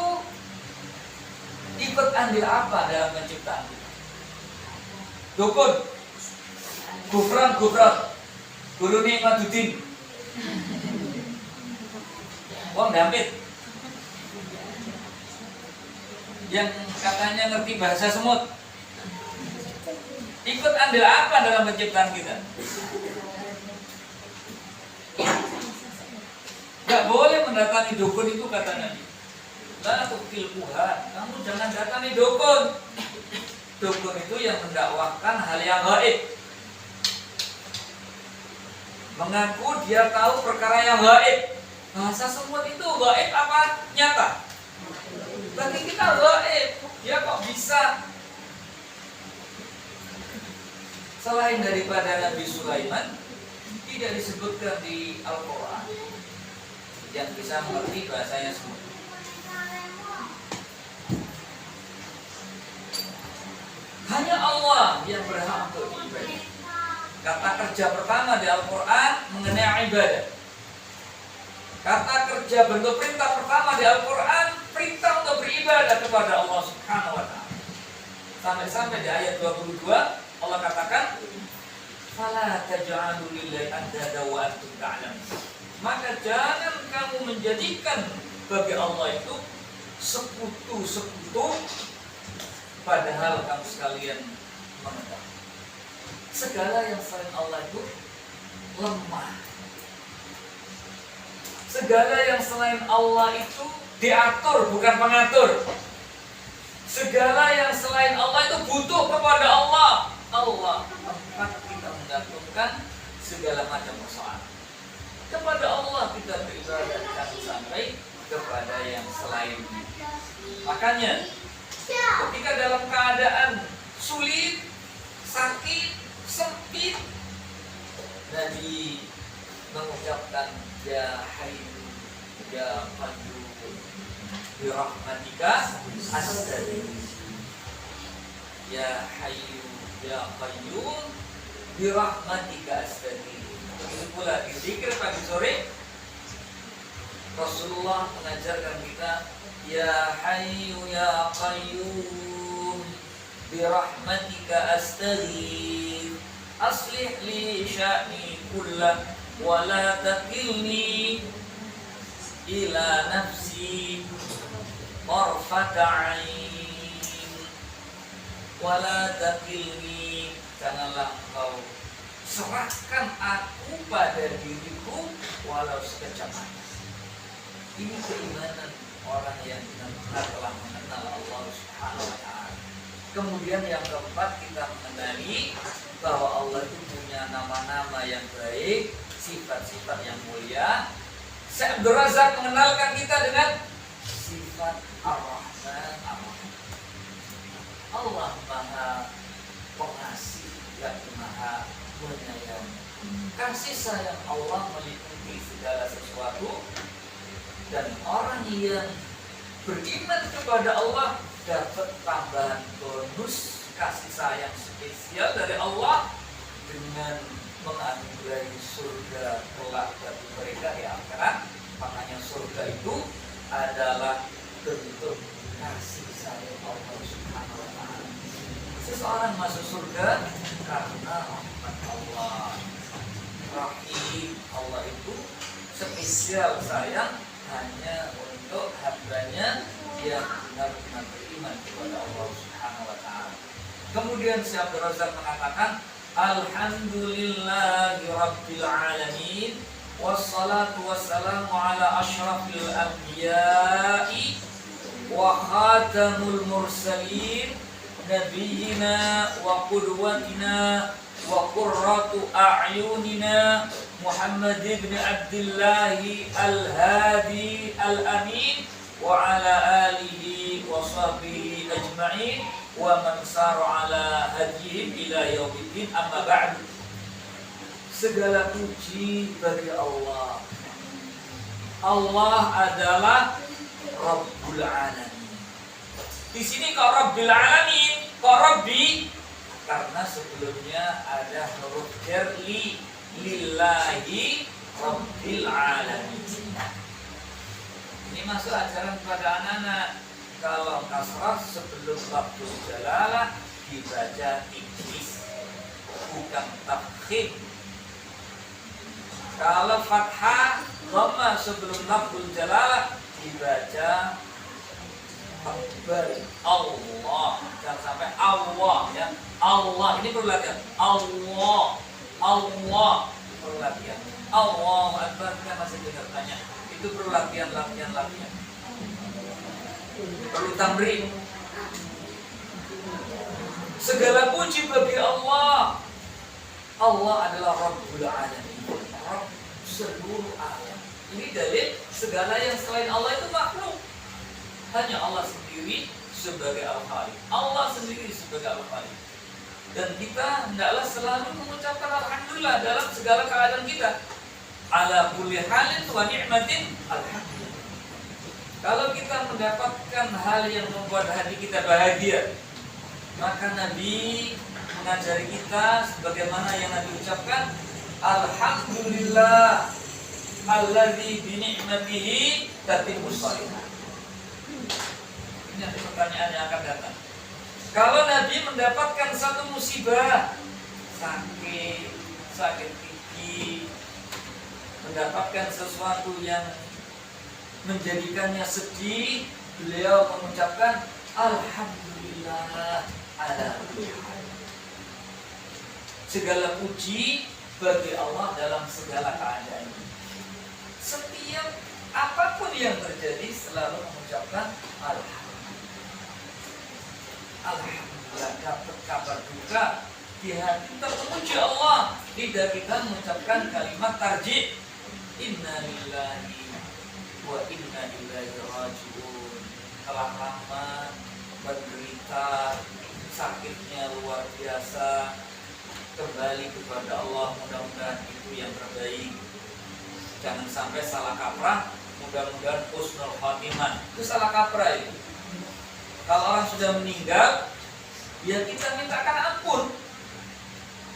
ikut andil apa dalam penciptaan kita? Dukun, gufran, guru Nikmatuddin, Wong Damit, yang katanya ngerti bahasa semut, ikut andil apa dalam penciptaan kita? Gak boleh mendatangi dukun itu kata Nabi. La tukil kuhan, kamu jangan datangi dukun. Dukun itu yang mendakwahkan hal yang gaib, mengaku dia tahu perkara yang gaib. Bahasa semut itu gaib apa nyata? Bagi kita gaib. Dia kok bisa selain daripada Nabi Sulaiman tidak disebutkan di Al-Quran yang bisa mengerti bahasanya semua. Hanya Allah yang berhak untuk diibadahi. Kata kerja pertama di Al-Quran mengenai ibadah. Kata kerja bentuk perintah pertama di Al-Quran, perintah untuk beribadah kepada Allah Subhanahu wa ta'ala. Sampai-sampai di ayat 22 Allah katakan, "Fala taj'alu lillahi andada wa antum ta'lamun." Maka jangan kamu menjadikan bagi Allah itu sekutu-sekutu padahal kamu sekalian mengetahui segala yang selain Allah itu lemah. Segala yang selain Allah itu diatur, bukan pengatur. Segala yang selain Allah itu butuh kepada Allah. Allah tempat kita menggantungkan segala macam persoalan. Kepada Allah kita beribadah, sampai kepada yang selainnya. Makanya ketika dalam keadaan sulit, sakit, sempit, Nabi mengucapkan Ya Hayyu Ya Qayyum bi rahmatika astaghits. Ya Hayyu Ya Qayyum bi rahmatika astaghits. Begitu pula di zikir pagi sore Rasulullah mengajarkan kita Ya Hayyu Ya Qayyum bi rahmatika astaghits. Aslih li sya'ni kullah wa la takilni ila nafsi tarfata 'ain wa la takilni, janganlah engkau serahkan aku pada diriku walau sekejap mata. Ini keimanan orang yang benar-benar telah mengenal Allah Subhanahu wa ta'ala. Kemudian yang keempat, kita mengenali bahwa Allah itu punya nama-nama yang baik, sifat-sifat yang mulia. Syekh Abdul Razak mengenalkan kita dengan sifat Ar-Rahman Ar-Rahim. Allah Maha Pengasih dan Maha Penyayang. Kasih sayang Allah meliputi segala sesuatu, dan orang yang beriman kepada Allah dapat tambahan bonus kasih sayang spesial dari Allah dengan menganugerahi surga kelak bagi mereka di akhirat. Makanya surga itu adalah bentuk kasih sayang Allah Subhanahu wa ta'ala. Seseorang masuk surga karena rahmat Allah. Rahim, Allah itu spesial sayang hanya untuk hambanya yang benar-benar beriman kepada Allah Subhanahu wa ta'ala. Kemudian Syekh Abdul Razak mengatakan, Alhamdulillahi Rabbil Alamin, wassalatu wassalamu ala ashrafil anbiya'i wa khatamul mursalin, nabiyyina wa qudwatina wa qurratu a'yunina Muhammad ibn Abdullah al-Hadi al-Amin wa ala alihi wa sahbihi ajma'in wa man sara ala hadihim ila yaumiddin, amma ba'du. Segala puji bagi Allah. Allah adalah Rabbul Alamin. Di sini kok Rabbil Alamin, kok Rabbi? Karena sebelumnya ada huruf jar li, lillahi Rabbil Alamin. Ini masuk ajaran kepada anak-anak. Kalau kasrah sebelum lafzul jalalah dibaca iblis, bukan tafkhim. Kalau fathah dhamma sebelum lafzul jalalah dibaca akbar. Allah, jangan sampai Allah ya. Allah ini perlu latihan. Allah, Allah perlu latihan. Allah akbar, kita masih dengar tanya. Itu perlu latihan. Perlu tamrin. Segala puji bagi Allah. Allah adalah Rabbul Alamin, Rabb seluruh alam. Ini dalil segala yang selain Allah itu makhluk. Hanya Allah sendiri sebagai Al-Khaliq. Allah sendiri sebagai Al-Khaliq. Dan kita hendaklah selalu mengucapkan Alhamdulillah dalam segala keadaan kita. Ala kulli halin wa ni'matin alhamdulillah. Kalau kita mendapatkan hal yang membuat hati kita bahagia, maka Nabi mengajari kita sebagaimana yang Nabi ucapkan, Alhamdulillah alladzi bi ni'matihi tatimmus shalihat. Ini ada pertanyaan yang akan datang. Kalau Nabi mendapatkan satu musibah, sakit gigi, mendapatkan sesuatu yang menjadikannya sedih, beliau mengucapkan Alhamdulillah ala kulli hal. Segala puji bagi Allah dalam segala keadaan. Setiap apapun yang terjadi selalu mengucapkan Alhamdulillah. Dapat kabar duka di hati kita memuji Allah, lidah kita mengucapkan kalimat tarjih, Inna lillahi wa inna ilaihi raji'un. Telah lama menderita, sakitnya luar biasa, kembali kepada Allah, mudah-mudahan itu yang terbaik. Jangan sampai salah kaprah, mudah-mudahan husnul khotimah. Itu salah kaprah itu. Kalau orang sudah meninggal, ya kita mintakan ampun.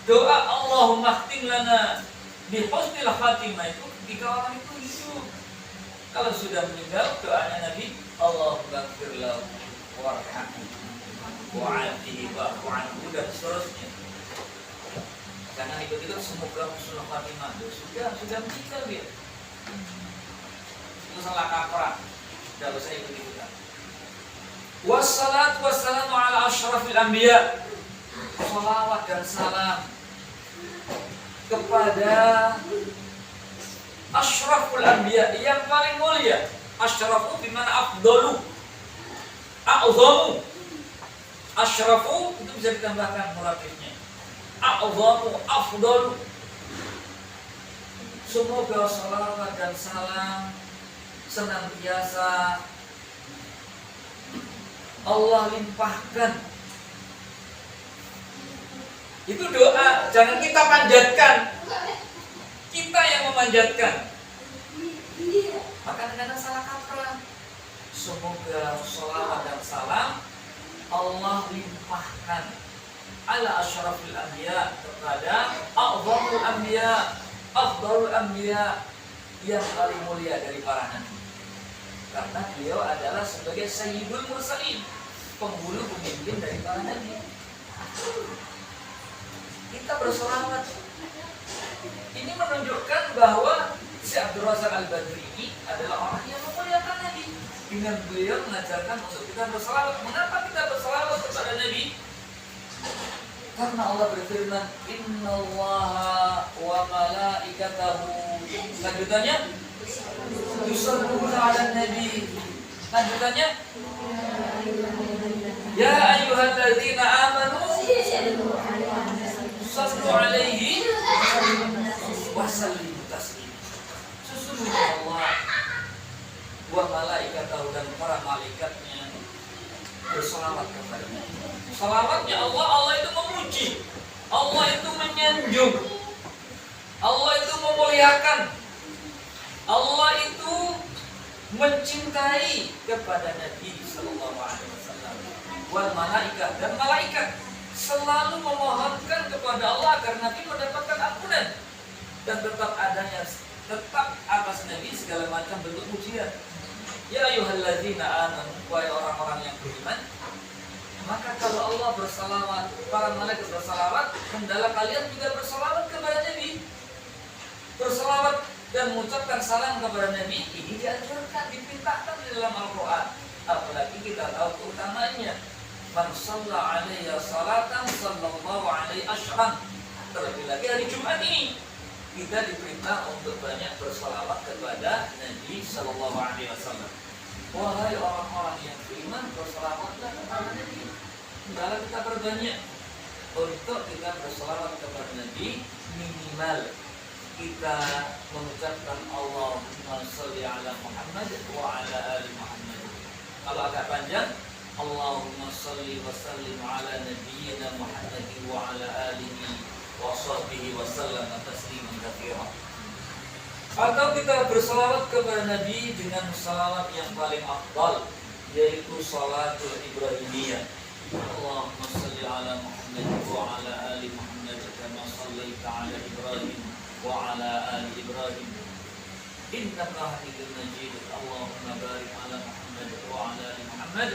Doa Allahumma khtim lana bi husnil khatimah itu ketika orang itu hidup. Kalau sudah meninggal, doanya Nabi, Allahumma ighfir lahu warhamhu wa'afihi wa'fu anhu dan seterusnya. Jangan ikut-ikut semoga husnul khatimah. Sudah meninggal dia. Itu salah kaprah. Tidak usah ikut-ikutan. Wassalatu wassalamu ala ashrafil anbiya. Salawat dan salam kepada ashraful anbiya, yang paling mulia. Asyrafu bimana afdalu, a'zamu. Asyrafu itu bisa ditambahkan muratifnya. A'zamu, afdalu. Semoga salawat dan salam senantiasa Allah limpahkan. Itu doa, jangan kita panjatkan. Kita yang memanjatkan. Maka kadang-kadang salah kaprah. Semoga salawat dan salam Allah limpahkan ala asyrafil anbiya, kepada a'zamul anbiya, afdalul anbiya, yang paling mulia dari para nabi. Karena beliau adalah sebagai sayyidul mursalin, penghulu pemimpin dari para nabi. Kita berselawat. Ini menunjukkan bahwa si Abdul Razak Al-Badri ini adalah orang yang memuliakan Nabi. Dengan beliau mengajarkan untuk kita berselawat. Mengapa kita berselawat kepada Nabi? Karena Allah berfirman, Innallaha wa malaikatahu. Lanjutannya, yusalluna 'alan nabi. Lanjutannya, ya ayyuhalladzina amanu sallu 'alaihi wa sallimu taslima. Sesungguhnya Allah wa malaikatahu, dan para malaikatnya berselawat kepadanya. Salawatnya Allah itu memuji, Allah itu menyanjung, Allah itu memuliakan, Allah itu mencintai kepada Nabi Sallallahu Alaihi Wasallam. Wal malaikat, dan malaikat selalu memohonkan kepada Allah agar Nabi mendapatkan ampunan, dan tetap atas Nabi segala macam bentuk pujian. Ya ayyuhalladzina amanu, wahai orang-orang yang beriman, maka kalau Allah bersalawat, para malaikat bersalawat, hendaklah kalian juga bersalawat kepada Nabi. Bersalawat dan mengucapkan salam kepada Nabi ini dianjurkan, diperintahkan di dalam Al-Quran. Apalagi kita tahu keutamanya. Man shalla alaiya salatan sallallahu alaihi asyran. Terlebih lagi hari Jumat ini kita diperintah untuk banyak bersalawat kepada Nabi Sallallahu Alaihi Wasallam. Wahai orang-orang yang beriman, bersalawatlah kepada Nabi. Hendaklah kita berbanyak untuk kita bersalawat kepada Nabi. Minimal kita mengucapkan Allahumma sholli ala Muhammad wa ala ali Muhammad. Kalau agak panjang, Allahumma sholli wa sallim ala nabiyyina Muhammad wa ala alihi wa sahbihi wa sallam tasliman katsiran. Atau kita bersalawat kepada Nabi dengan salawat yang paling afdal, yaitu salatul Ibrahimiyah. Allahumma sholli ala Muhammad wa ala ali Muhammad kama shallaita ala Ibrahim wa ala ali Ibrahim innaka Hamidum Majid. Allahumma barik ala Muhammad wa ala ali Muhammad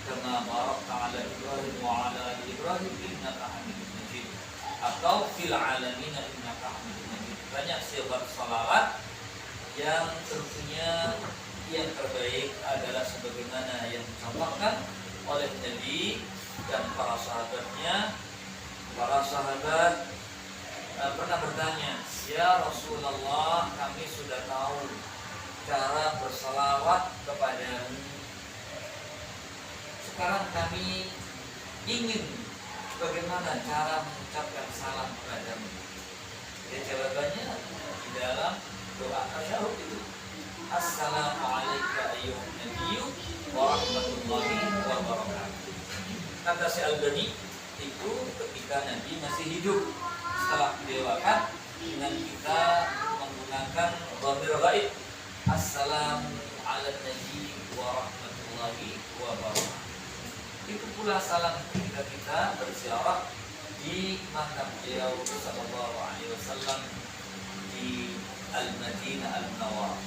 kama barakta ala Ibrahim wa ala ali Ibrahim innaka Hamidum Majid. Atau fil alamin innaka Hamidum Majid. Banyak sifat salawat yang tentunya yang terbaik adalah sebagaimana yang dicontohkan oleh Nabi dan para sahabatnya. Para sahabat pernah bertanya, ya Rasulullah, kami sudah tahu cara bersalawat kepadamu. Sekarang kami ingin bagaimana cara mengucapkan salam kepadamu. Ya, jawabannya di dalam doa tasyahud itu. Assalamualaikum ayyuhan nabiyyu wa rahmatullahi wa barakatuh. Kata si Al-Bani itu ketika Nabi masih hidup. Setelah beliau wafat, dengan kita menggunakan dhamir ghaib. Assalamu ala nabi wa rahmatullahi wa barakatuh. Itu pula salam ketika kita berziarah di makam beliau sallallahu alaihi wasallam di Al-Madinah Al-Munawwarah.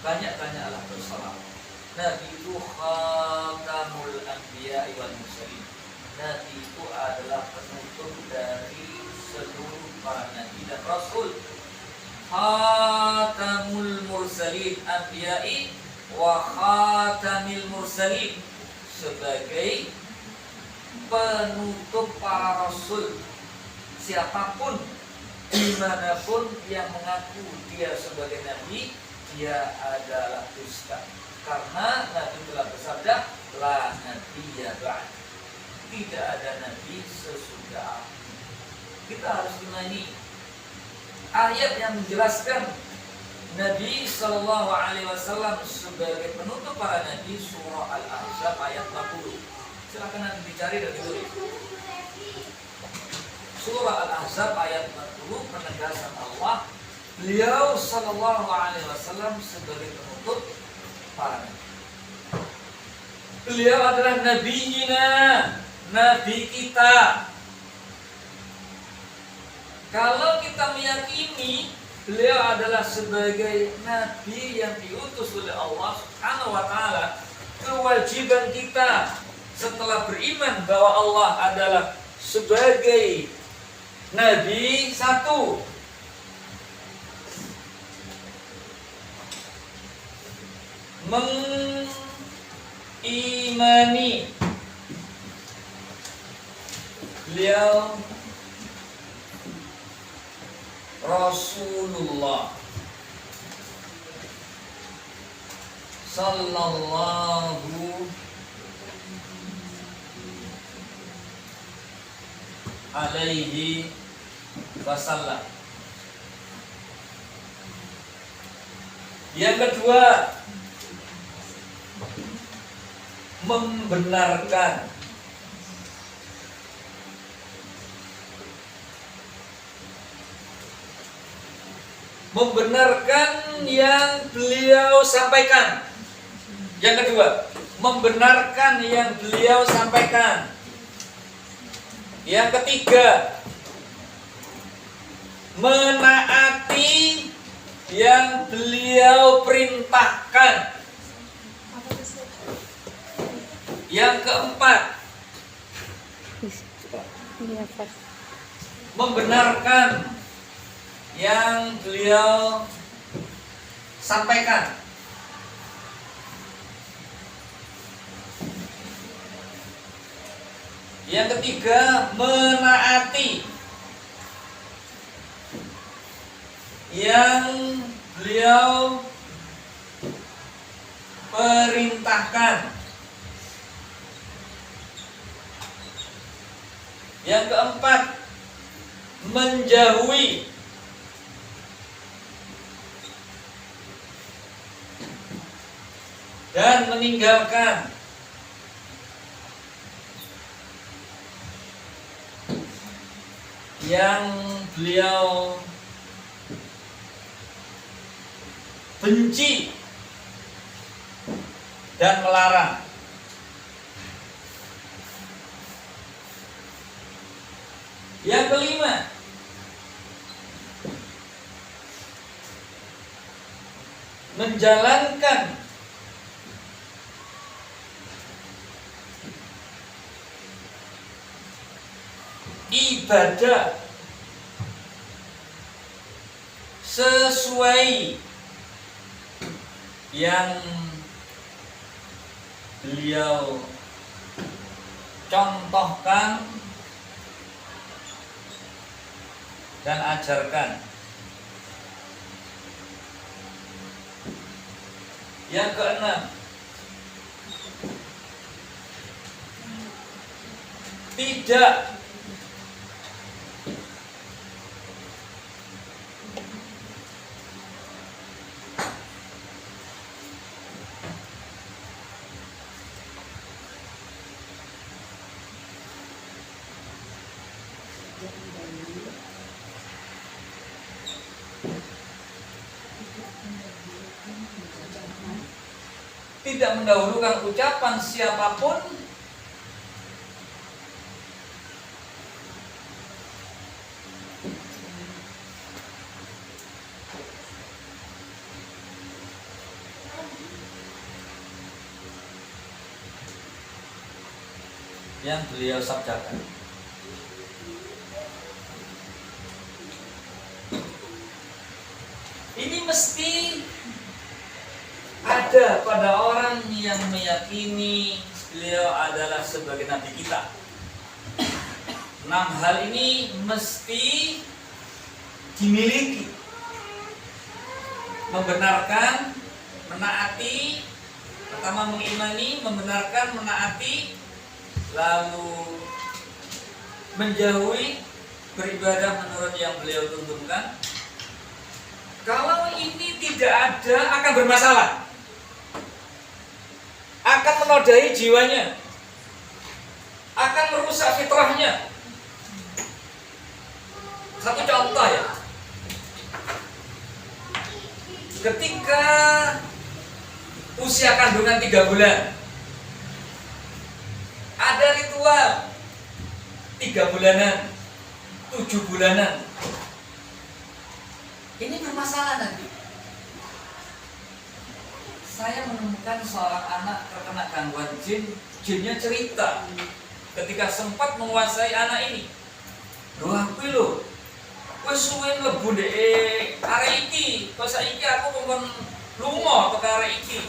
Banyak-banyaklah bersalam. Nabi itu khatamul anbiya wal mursalin. Nabi itu adalah penutup dari seluruh para nabi dan rasul. Khatamul mursalin, anbiya'i wa khatamil mursalin, sebagai penutup para rasul. Siapapun dimanapun yang mengaku dia sebagai nabi, dia adalah dusta. Karena Nabi telah bersabda, la nabiyya ba'd, tidak ada nabi sesudah aku. Kita harus imani ayat yang menjelaskan Nabi Shallallahu Alaihi Wasallam sebagai penutup para nabi, surah Al-Ahzab ayat 40. Silakan nanti dicari dan ditulis. Surah Al-Ahzab ayat 40, penegasan Allah, beliau Shallallahu Alaihi Wasallam sebagai penutup para nabi. Beliau adalah nabiyina, nabi kita. Kalau kita meyakini beliau adalah sebagai nabi yang diutus oleh Allah Subhanahu wa taala, kewajiban kita setelah beriman bahwa Allah adalah sebagai nabi, satu, mengimani beliau Rasulullah sallallahu alaihi wasallam. Yang kedua, membenarkan yang beliau sampaikan. Yang kedua, membenarkan yang beliau sampaikan. Yang ketiga, menaati yang beliau perintahkan. Yang keempat, membenarkan yang beliau sampaikan. Yang ketiga, menaati yang beliau perintahkan. Yang keempat, menjauhi dan meninggalkan yang beliau benci dan melarang. Yang kelima, menjalankan ibadah sesuai yang beliau contohkan dan ajarkan. Yang keenam, tidak mendahulukan ucapan siapapun yang beliau sabdakan. Ini mesti ada pada orang yang meyakini beliau adalah sebagai nabi kita. 6 hal ini mesti dimiliki. Membenarkan, menaati, pertama mengimani, membenarkan, menaati, lalu menjauhi beribadah menurut yang beliau tuntunkan. Kalau ini tidak ada, akan bermasalah, akan menodai jiwanya, akan merusak fitrahnya. Satu contoh ya, ketika usia kandungan 3 bulan, ada ritual 3 bulanan, 7 bulanan. Ini bermasalah nanti. Saya menemukan seorang anak terkena gangguan jin. Jinnya cerita ketika sempat menguasai anak ini. Loh aku lho, wis suwe mlebu ndek arek iki, kok saiki aku kongkon lunga teko arek iki.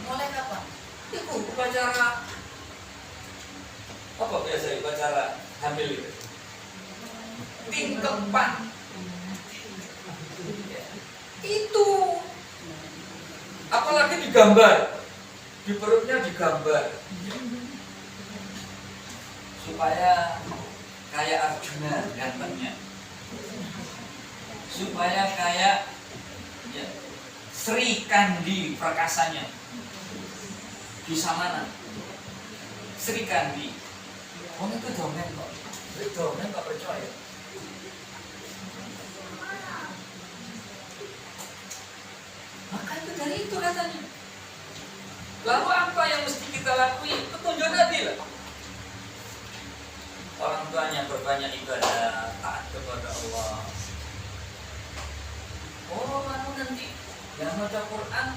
Mulai kapan? Iku upacara apa biasa upacara hamil itu? Tingkepan. Itu apalagi digambar, di perutnya digambar supaya kayak Arjuna gantengnya, supaya kayak ya, Sri Kandi perkasanya. Bisa mana? Sri Kandi. Oh itu dongeng kok. Itu dongeng kok percaya. Maka itu dari itu katanya. Lalu apa yang mesti kita lakuin? Petunjuk Nabi lah. Orang tuanya berbanyak ibadah, taat kepada Allah. Oh, anu nanti yang baca Quran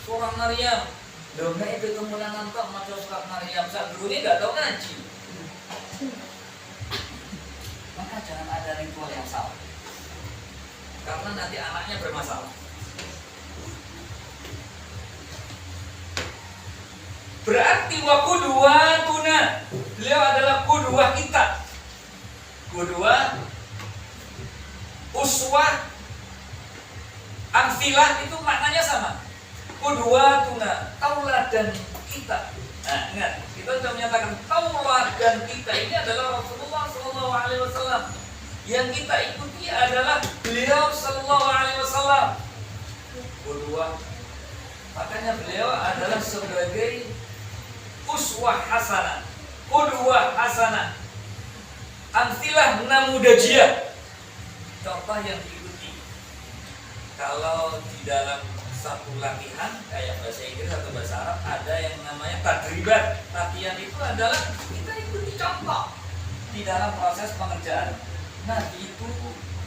surah Maryam. Loh, enggak itu kemulangan kok maca surat Maryam. Saat dulu ini enggak tahu ngaji. Maka jangan ada ritual yang salah. Karena nanti anaknya bermasalah. Berarti wa qudwatuna, beliau adalah qudwah kita. Qudwah, uswah, amsilah itu maknanya sama. Qudwatuna, tauladan kita. Nah, ingat, kita sudah menyatakan tauladan kita ini adalah Rasulullah sallallahu alaihi wasallam. Yang kita ikuti adalah beliau sallallahu alaihi wasallam. Qudwah. Makanya beliau adalah sebagai uswah hasanah, qudwah hasanah, amsilah namudajiyah, contoh yang diikuti. Kalau di dalam satu latihan kayak bahasa Inggris atau bahasa Arab ada yang namanya tadribat. Latihan itu adalah kita ikuti contoh di dalam proses pengerjaan. Nah itu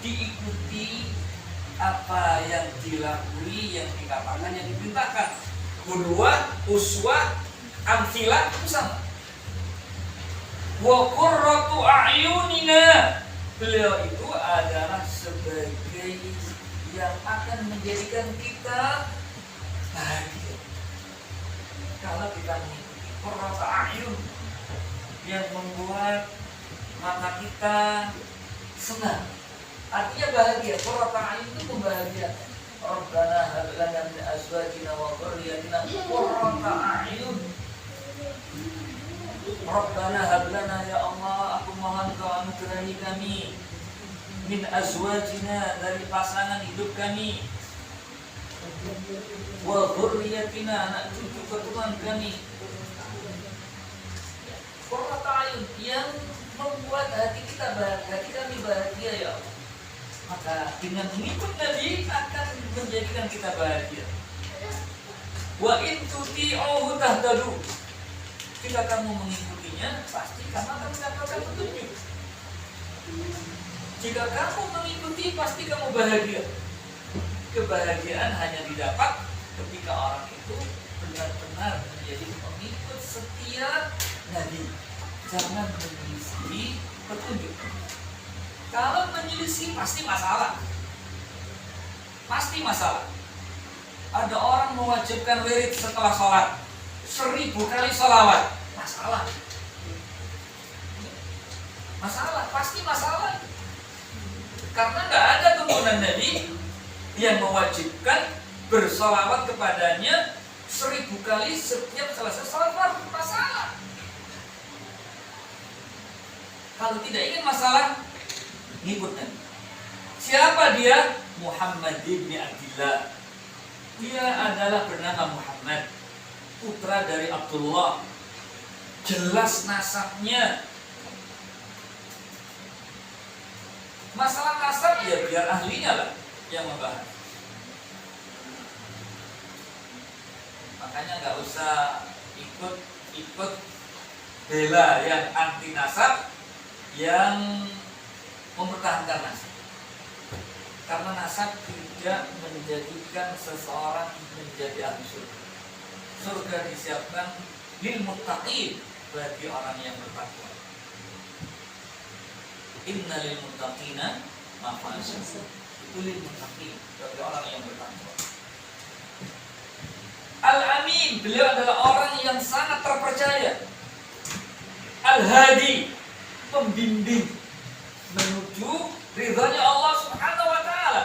diikuti apa yang dilakui, yang dikatakan, yang diperintahkan. Qudwah, uswah, amsilah itu sama. Wa qurratu a'yunina, beliau itu adalah sebagai yang akan menjadikan kita bahagia. Kalau kita mengikuti qurratu a'yun yang membuat mata kita senang, artinya bahagia. Qurratu a'yun itu membahagiakan. Rabbana hab lana min azwajina wa dhurriyyatina qurrata a'yun. Rabbana hab lana ya Allah, aku mohon Kau anugerahi kami min azwajina, dari pasangan hidup kami, wa dhurriyyatina, anak cucu keturunan kami. Qurrata a'yun yang membuat hati kita bahagia, hati kami bahagia ya Allah. Maka dengan mengikut Nabi akan menjadikan kita bahagia. Wa in tuti'uhu tahtadu, jika kamu mengikutinya pasti kamu akan mendapatkan petunjuk. Jika kamu mengikuti pasti kamu bahagia. Kebahagiaan hanya didapat ketika orang itu benar-benar menjadi pengikut setia Nabi. Jangan menyelisih petunjuk. Kalau menyelisih pasti masalah. Pasti masalah. Ada orang mewajibkan wirid setelah sholat 1000 kali sholawat. Masalah. Masalah, pasti masalah. Karena nggak ada tuntunan Nabi yang mewajibkan bersolawat kepadanya 1000 kali setiap selesai sholat fardu. Masalah. Kalau tidak ingin masalah, ngikut Nabi. Siapa dia? Muhammad bin Abdullah. Dia adalah bernama Muhammad, putra dari Abdullah. Jelas nasabnya. Masalah nasab ya biar ahlinya lah yang membahas. Makanya nggak usah ikut bela yang anti nasab, yang mempertahankan nasab. Karena nasab tidak menjadikan seseorang menjadi ahli surga. Surga disiapkan lil muttaqin, bagi orang yang bertakwa. Inna lil muttaqina mafazah. Itu lil muttaqin, bagi orang yang bertakwa. Al-Amin, beliau adalah orang yang sangat terpercaya. Al-Hadi, pembimbing menuju ridhanya Allah Subhanahu wa taala.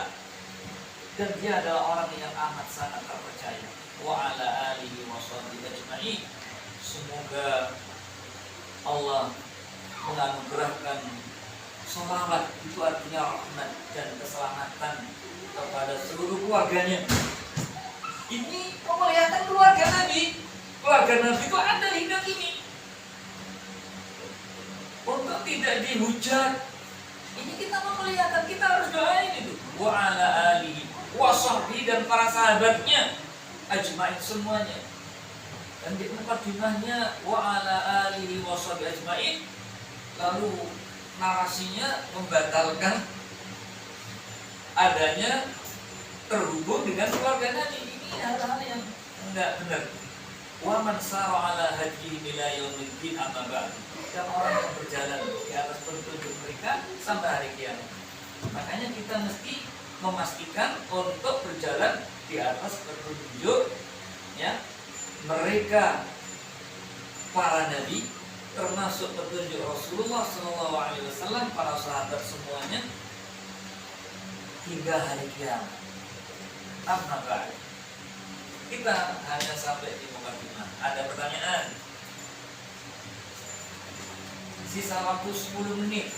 Dan dia adalah orang yang amat sangat terpercaya. Wa ala alihi wa sahbihi ajma'in. Semoga Allah menganugerahkan sholawat, itu artinya rahmat dan keselamatan kepada seluruh keluarganya. Ini memuliakan keluarga Nabi. Keluarga Nabi itu ada hingga kini. Untuk tidak dihujat, ini kita memuliakan, kita harus doain itu. Wa ala alihi wa sahbihi, dan para sahabatnya ajma'in semuanya. Dan di mukadimahnya wa ala alihi wa sahbihi ajma'in, lalu narasinya membatalkan adanya terhubung dengan keluarga Nabi. Ini hal-hal yang enggak benar. Wa man sara ala hadihi ila yaumil din amma ba'd. Dan orang yang berjalan di atas petunjuk mereka sampai hari kiamat. Makanya kita mesti memastikan untuk berjalan di atas petunjuk ya mereka, para nabi, termasuk petunjuk Rasulullah SAW, para sahabat semuanya hingga hari kiamat. Amma ba'd. Kita hanya sampai di mukadimah. Ada pertanyaan? Sisa waktu 10 menit.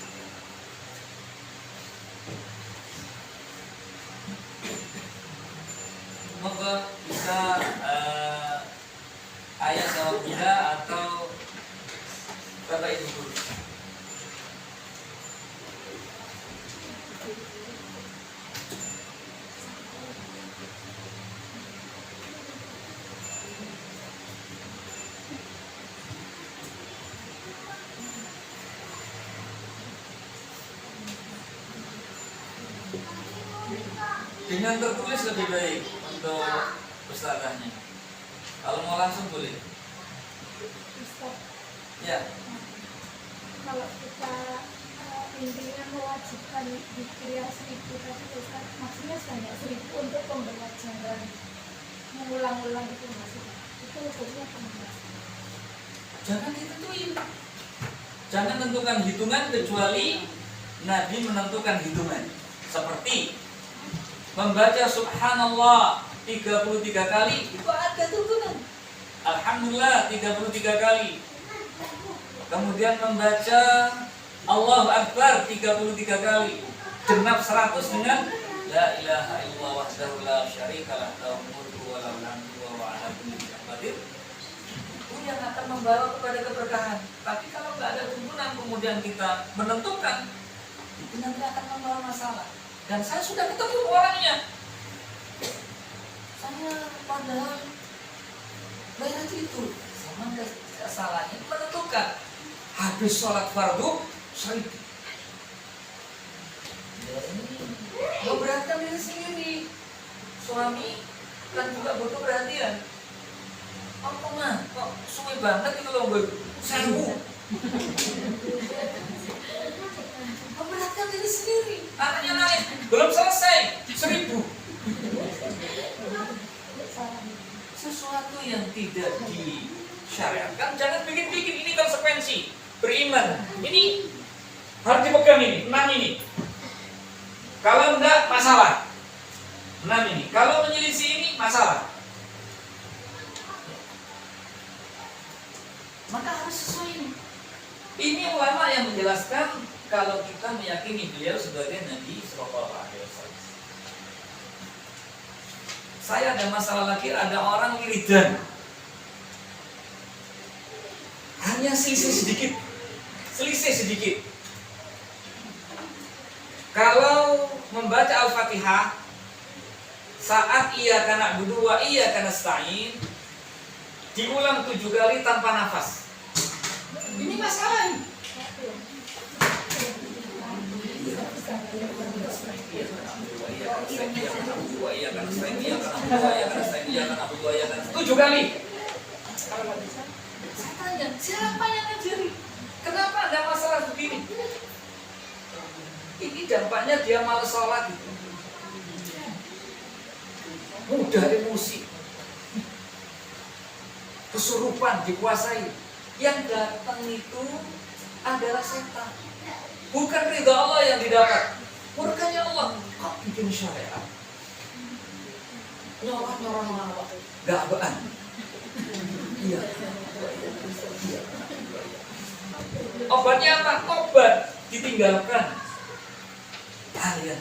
Moga bisa ayah jawab bunda atau bapak ibu guru. Dengan tertulis lebih baik untuk ustazahnya. Kalau mau langsung boleh. Ustaz, Ya. kalau kita intinya mewajibkan zikir 1000 tadi Ustaz, maksudnya sebanyak 1000 untuk pembelajaran mengulang-ulang itu maksudnya. Itu hukumnya apa? Jangan ditentuin. Jangan tentukan hitungan kecuali Nabi menentukan hitungan. Seperti membaca subhanallah 33 kali, itu ada tuntunan. Alhamdulillah 33 kali. Kemudian membaca Allahu Akbar 33 kali. Genap 100 dengan la ilaha illallah wahdahu la syarikalah lahul mulku wa lahul hamdu wa huwa ala kulli syai'in qadir. Itu yang akan membawa kepada keberkahan. Tapi kalau nggak ada tuntunan kemudian kita menentukan, itu nanti akan membawa masalah. Dan saya sudah ketemu orangnya. Saya padahal bayar itu sama salahnya menentukan habis sholat fardu 1000. Ya ini memberatkan diri sendiri. Suami kan juga butuh perhatian. Apa mah kok suwe banget itu loh, 1000. Memberatkan diri sendiri. Anaknya naik, belum selesai 1000. Sesuatu yang tidak disyariatkan jangan bikin-bikin. Ini konsekuensi beriman. Ini harus dipegang ini, 6 ini. Kalau enggak masalah. 6 ini. Kalau menyelisih ini masalah. Maka harus sesuai ini. Ini ulama yang menjelaskan kalau kita meyakini beliau sebagai Nabi Sallallahu Alaihi Wasallam. Saya ada masalah lagi, ada orang wiridan, hanya selisih sedikit. Kalau membaca Al-Fatihah saat iyyaka na'budu wa iyyaka nasta'in diulang 7 kali tanpa nafas. Ini masalah. Tujuh kali. Saya tanya, siapa yang ngajari? Kenapa ada masalah begini? Ini dampaknya dia malas sholat gitu. Mudah emosi, kesurupan, dikuasai. Yang datang itu adalah setan, bukan ridha Allah yang didapat. Murkanya Allah. Kok bikin syariat nyorong gak-gakan? Iya. Obatnya apa? Obat ditinggalkan. Kalian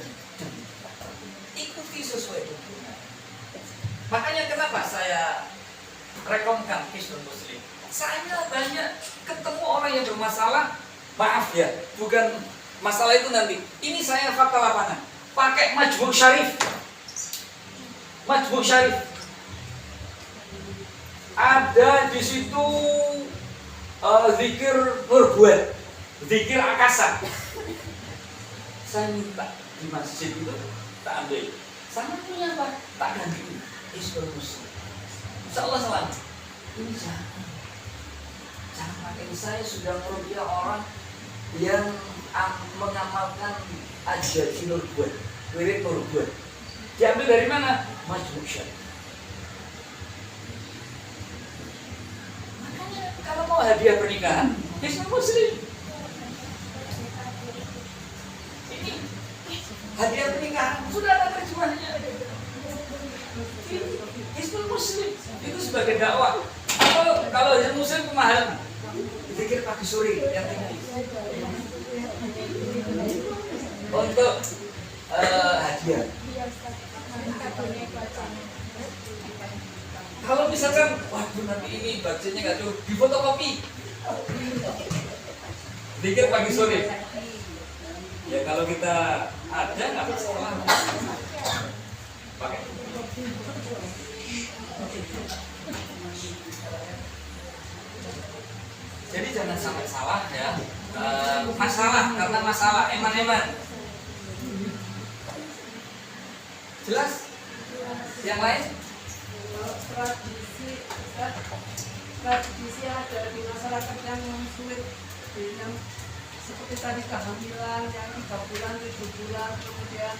ikuti sesuai tuntunan. Makanya kenapa saya rekomkan Hisnul Muslim? Saya banyak ketemu orang yang bermasalah. Maaf ya, bukan masalah itu nanti. Ini saya fakta lapangan. Pakai Majmu' Syarif. Majmu' Syarif. Ada di situ zikir Nurbuat, zikir Akasa. Saya minta di masjid itu tak ambil. Sama punya apa? Tak ganti. Hisnul Muslim. Insyaallah selamat. Ini jangan pakai. Saya sudah merugikan orang yang mengamalkan ajaji Nurbuat, wirid Nurbuat. Diambil dari mana? Majmu' Syarif. Makanya kalau mau hadiah pernikahan, Hisnul Muslim. Ini hadiah pernikahan sudah ada terjemahannya. Hisnul Muslim itu sebagai dakwah. Kalau Hisnul Muslim pemahaman dipikir pagi sore yang tinggi untuk hadiah. Kalau misalkan, waduh nanti ini bacanya nggak cukup, di fotokopi. Pikir pagi sore. Ya kalau kita ada nggak masalah. Pakai. Jadi jangan sampai salah ya. Masalah karena masalah eman-eman. Jelas? Yang lain? Tradisi ada di masyarakat yang sulit, yang seperti tadi kehamilan yang 3 bulan, 7 bulan, kemudian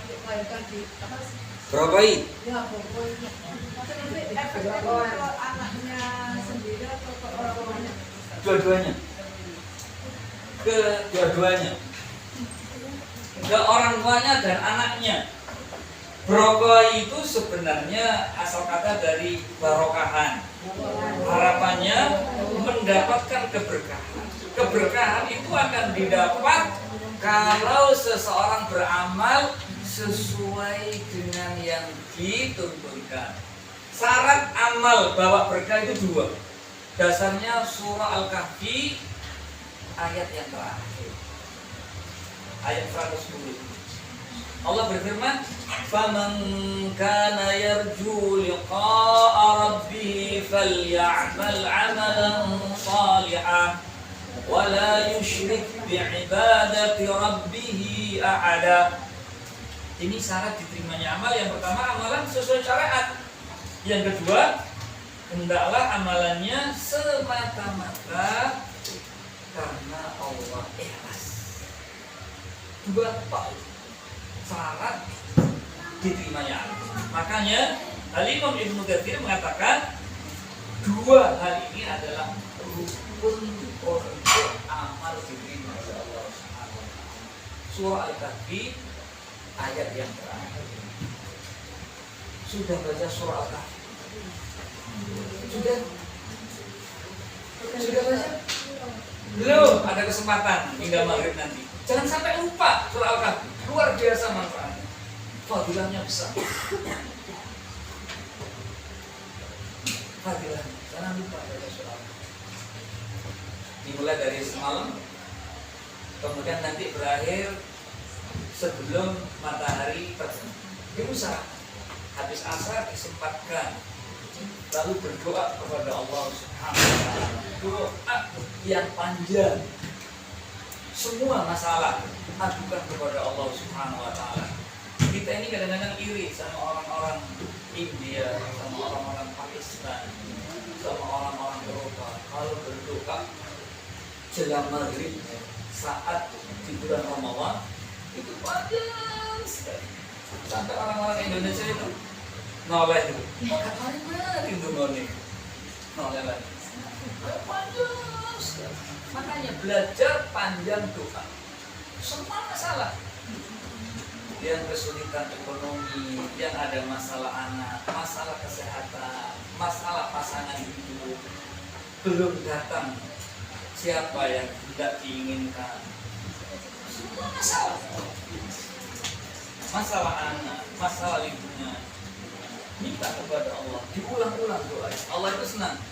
untuk melahirkan di apa sih? Brokoi. Ya, pokoknya. Nanti efeknya ke anaknya sendiri atau ke orang tuanya? Dua-duanya. Kedua-duanya. Ke orang tuanya dan anaknya. Brokoi itu sebenarnya asal kata dari barokahan. Harapannya mendapatkan keberkahan. Keberkahan itu akan didapat kalau seseorang beramal sesuai dengan yang dituntunkan. Syarat amal bawa berkah itu 2. Dasarnya surah Al-Kahfi ayat yang terakhir. Ayat 110. Allah berfirman, "Faman kana yarju liqa'a rabbih faly'amal 'amalan shalihan wa la yusyrik bi'ibadati rabbih ahada." Ini syarat diterimanya amal. Yang pertama, amalan sesuai syariat. Yang kedua, hendaklah amalannya semata-mata karena Allah ikhlas. 2 syarat diterimanya amal. Makanya Al-Imam Ibnu Katsir mengatakan 2 hal ini adalah rukun untuk amal diterima oleh Allah Subhanahu wa taala. Surah Al-Kahfi ayat yang terakhir. Sudah baca surah Al-Kahfi? Sudah baca? Belum ada kesempatan hingga maghrib nanti. Jangan sampai lupa surah Al-Kahfi. Luar biasa manfaatnya. Fadilahnya besar. Fadilahnya. Jangan lupa baca surah Al-Kahfi. Dimulai dari semalam. Kemudian nanti berakhir sebelum matahari terbenam. Diusahakan. Habis asar disempatkan. Lalu berdoa kepada Allah Subhanahu wa Ta'ala. Doa yang panjang. Semua masalah adukan kepada Allah Subhanahu wa Ta'ala. Kita ini kadang-kadang iri sama orang-orang India, sama orang-orang Pakistan, sama orang-orang Eropa. Kalau berdoa jelang maghrib saat di bulan Ramadan itu panjang sekali. Sampai orang-orang Indonesia itu noleh itu. Mari dungone. Noleh lagi. Panjang sekali. Makanya belajar panjang doa. Semua masalah. Yang kesulitan ekonomi, yang ada masalah anak, masalah kesehatan, masalah pasangan hidup, belum datang siapa yang tidak diinginkan. Semua masalah. Masalah anak, masalah lingkungan. Minta kepada Allah, diulang-ulang doa. Allah itu senang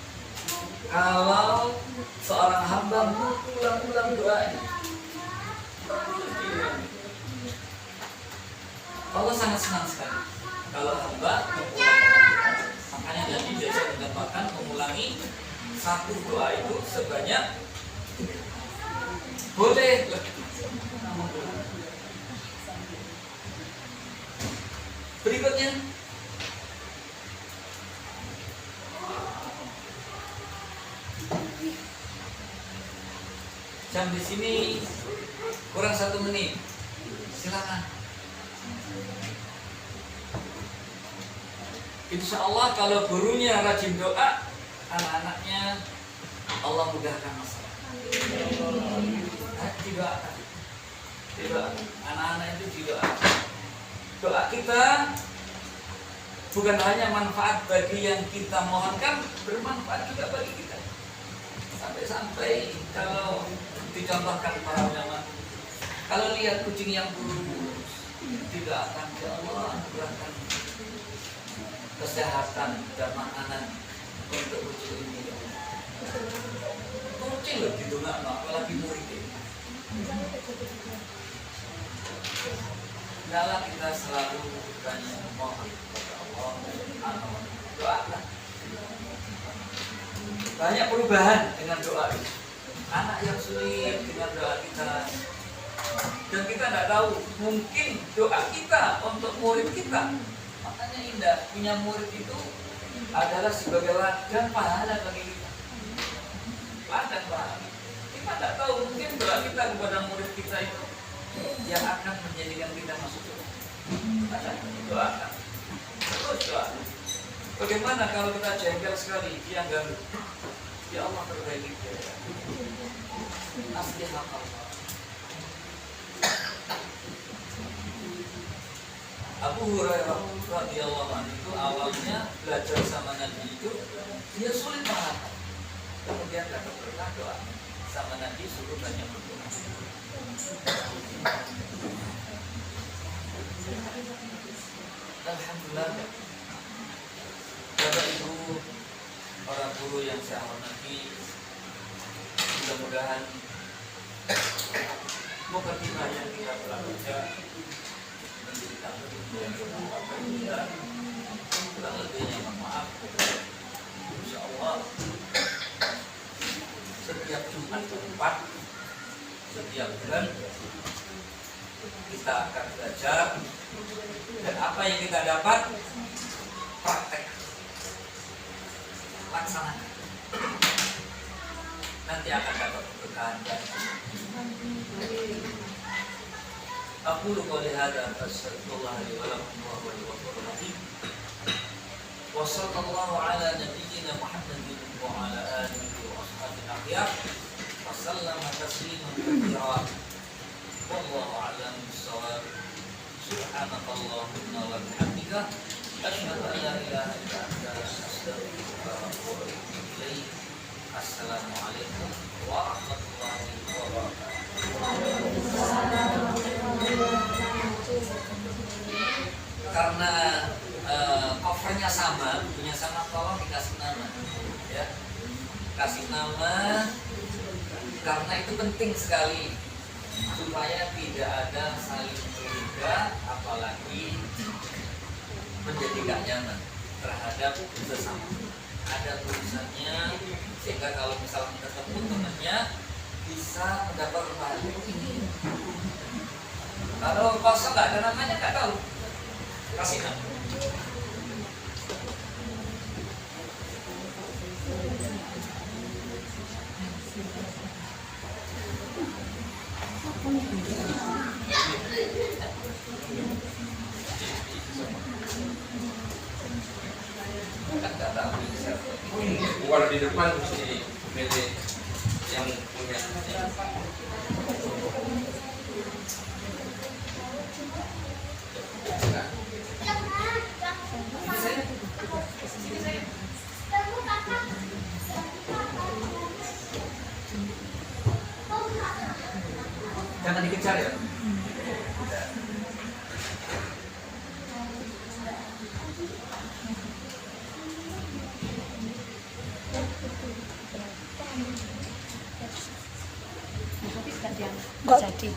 kalau seorang hamba mengulang-ulang doanya. Allah sangat senang sekali kalau hamba mengulang-ulang. Makanya Nabi biasa mengatakan mengulangi satu doa itu sebanyak boleh lebih. Berikutnya jam di sini kurang 1 menit. Silakan. Insya Allah kalau gurunya rajin doa, anak-anaknya Allah mudahkan masalah. Didoakan. Anak-anak itu didoakan. Doa kita bukan hanya manfaat bagi yang kita mohonkan, bermanfaat juga bagi kita. Sampai-sampai kalau dicontohkan para ulama, kalau lihat kucing yang kurus, tidak akan ya Allah anugerahkan kesehatan dan makanan untuk kucing ini. Kucing loh ditungak, apalagi murid ini. Hendaklah kita selalu banyak memohon kepada Allah, doakan. Banyak perubahan dengan doa itu. Anak yang sulit dengan doa kita. Dan kita tidak tahu, mungkin doa kita untuk murid kita. Makanya indah, punya murid itu adalah sebagai ladang pahala bagi kita. Ladang pahala. Kita tidak tahu, mungkin doa kita kepada murid kita itu yang akan menjadikan kita masuk surga. Maka doakan. Terus doa. Bagaimana kalau kita jengkel sekali, dia ganggu? Ya Allah perbaiki dia. Asli hak Allah. Abu Hurairah radhiyallahu anhu itu awalnya belajar sama Nabi itu dia sulit banget. Kemudian dapat berkah doa sama Nabi suruh banyak berdoa. Alhamdulillah. Bapak Ibu, para guru yang saya hormati, mudah-mudahan mukadimah yang kita telah baca menjadi kita kurang lebihnya mohon maaf. Insya Allah setiap Jumat keempat setiap bulan kita akan belajar, dan apa yang kita dapat praktek, laksanakan, nanti akan dapat keberkahan. Aku qouli hadza astaghfirullah li wa lakum wa huwa al-ghafurur rahim. Wa sallallahu ala nabiyyina Muhammadin wa ala alihi wa ashabihi akhyar wa sallama tasliman katsira. Wallahu a'lam bis-shawab. Subhanakallahumma wa bihamdika asyhadu an la ilaha illa anta astaghfiruka wa atubu ilaik. Assalamualaikum warahmatullahi wabarakatuh. Karena covernya sama, punya sama, tolong dikasih nama, ya. Kasih nama karena itu penting sekali supaya tidak ada saling curiga, apalagi menjadi gak nyaman terhadap sesama. Ada tulisannya sehingga kalau misalnya ketemu temannya bisa mendapat pahala ini. Kalau kosong nggak ada namanya nggak tahu, kasih nama. Kan nggak tahu siapa. Kalau di depan mesti milih yang punya. Jangan dikejar ya. Nggak jadi.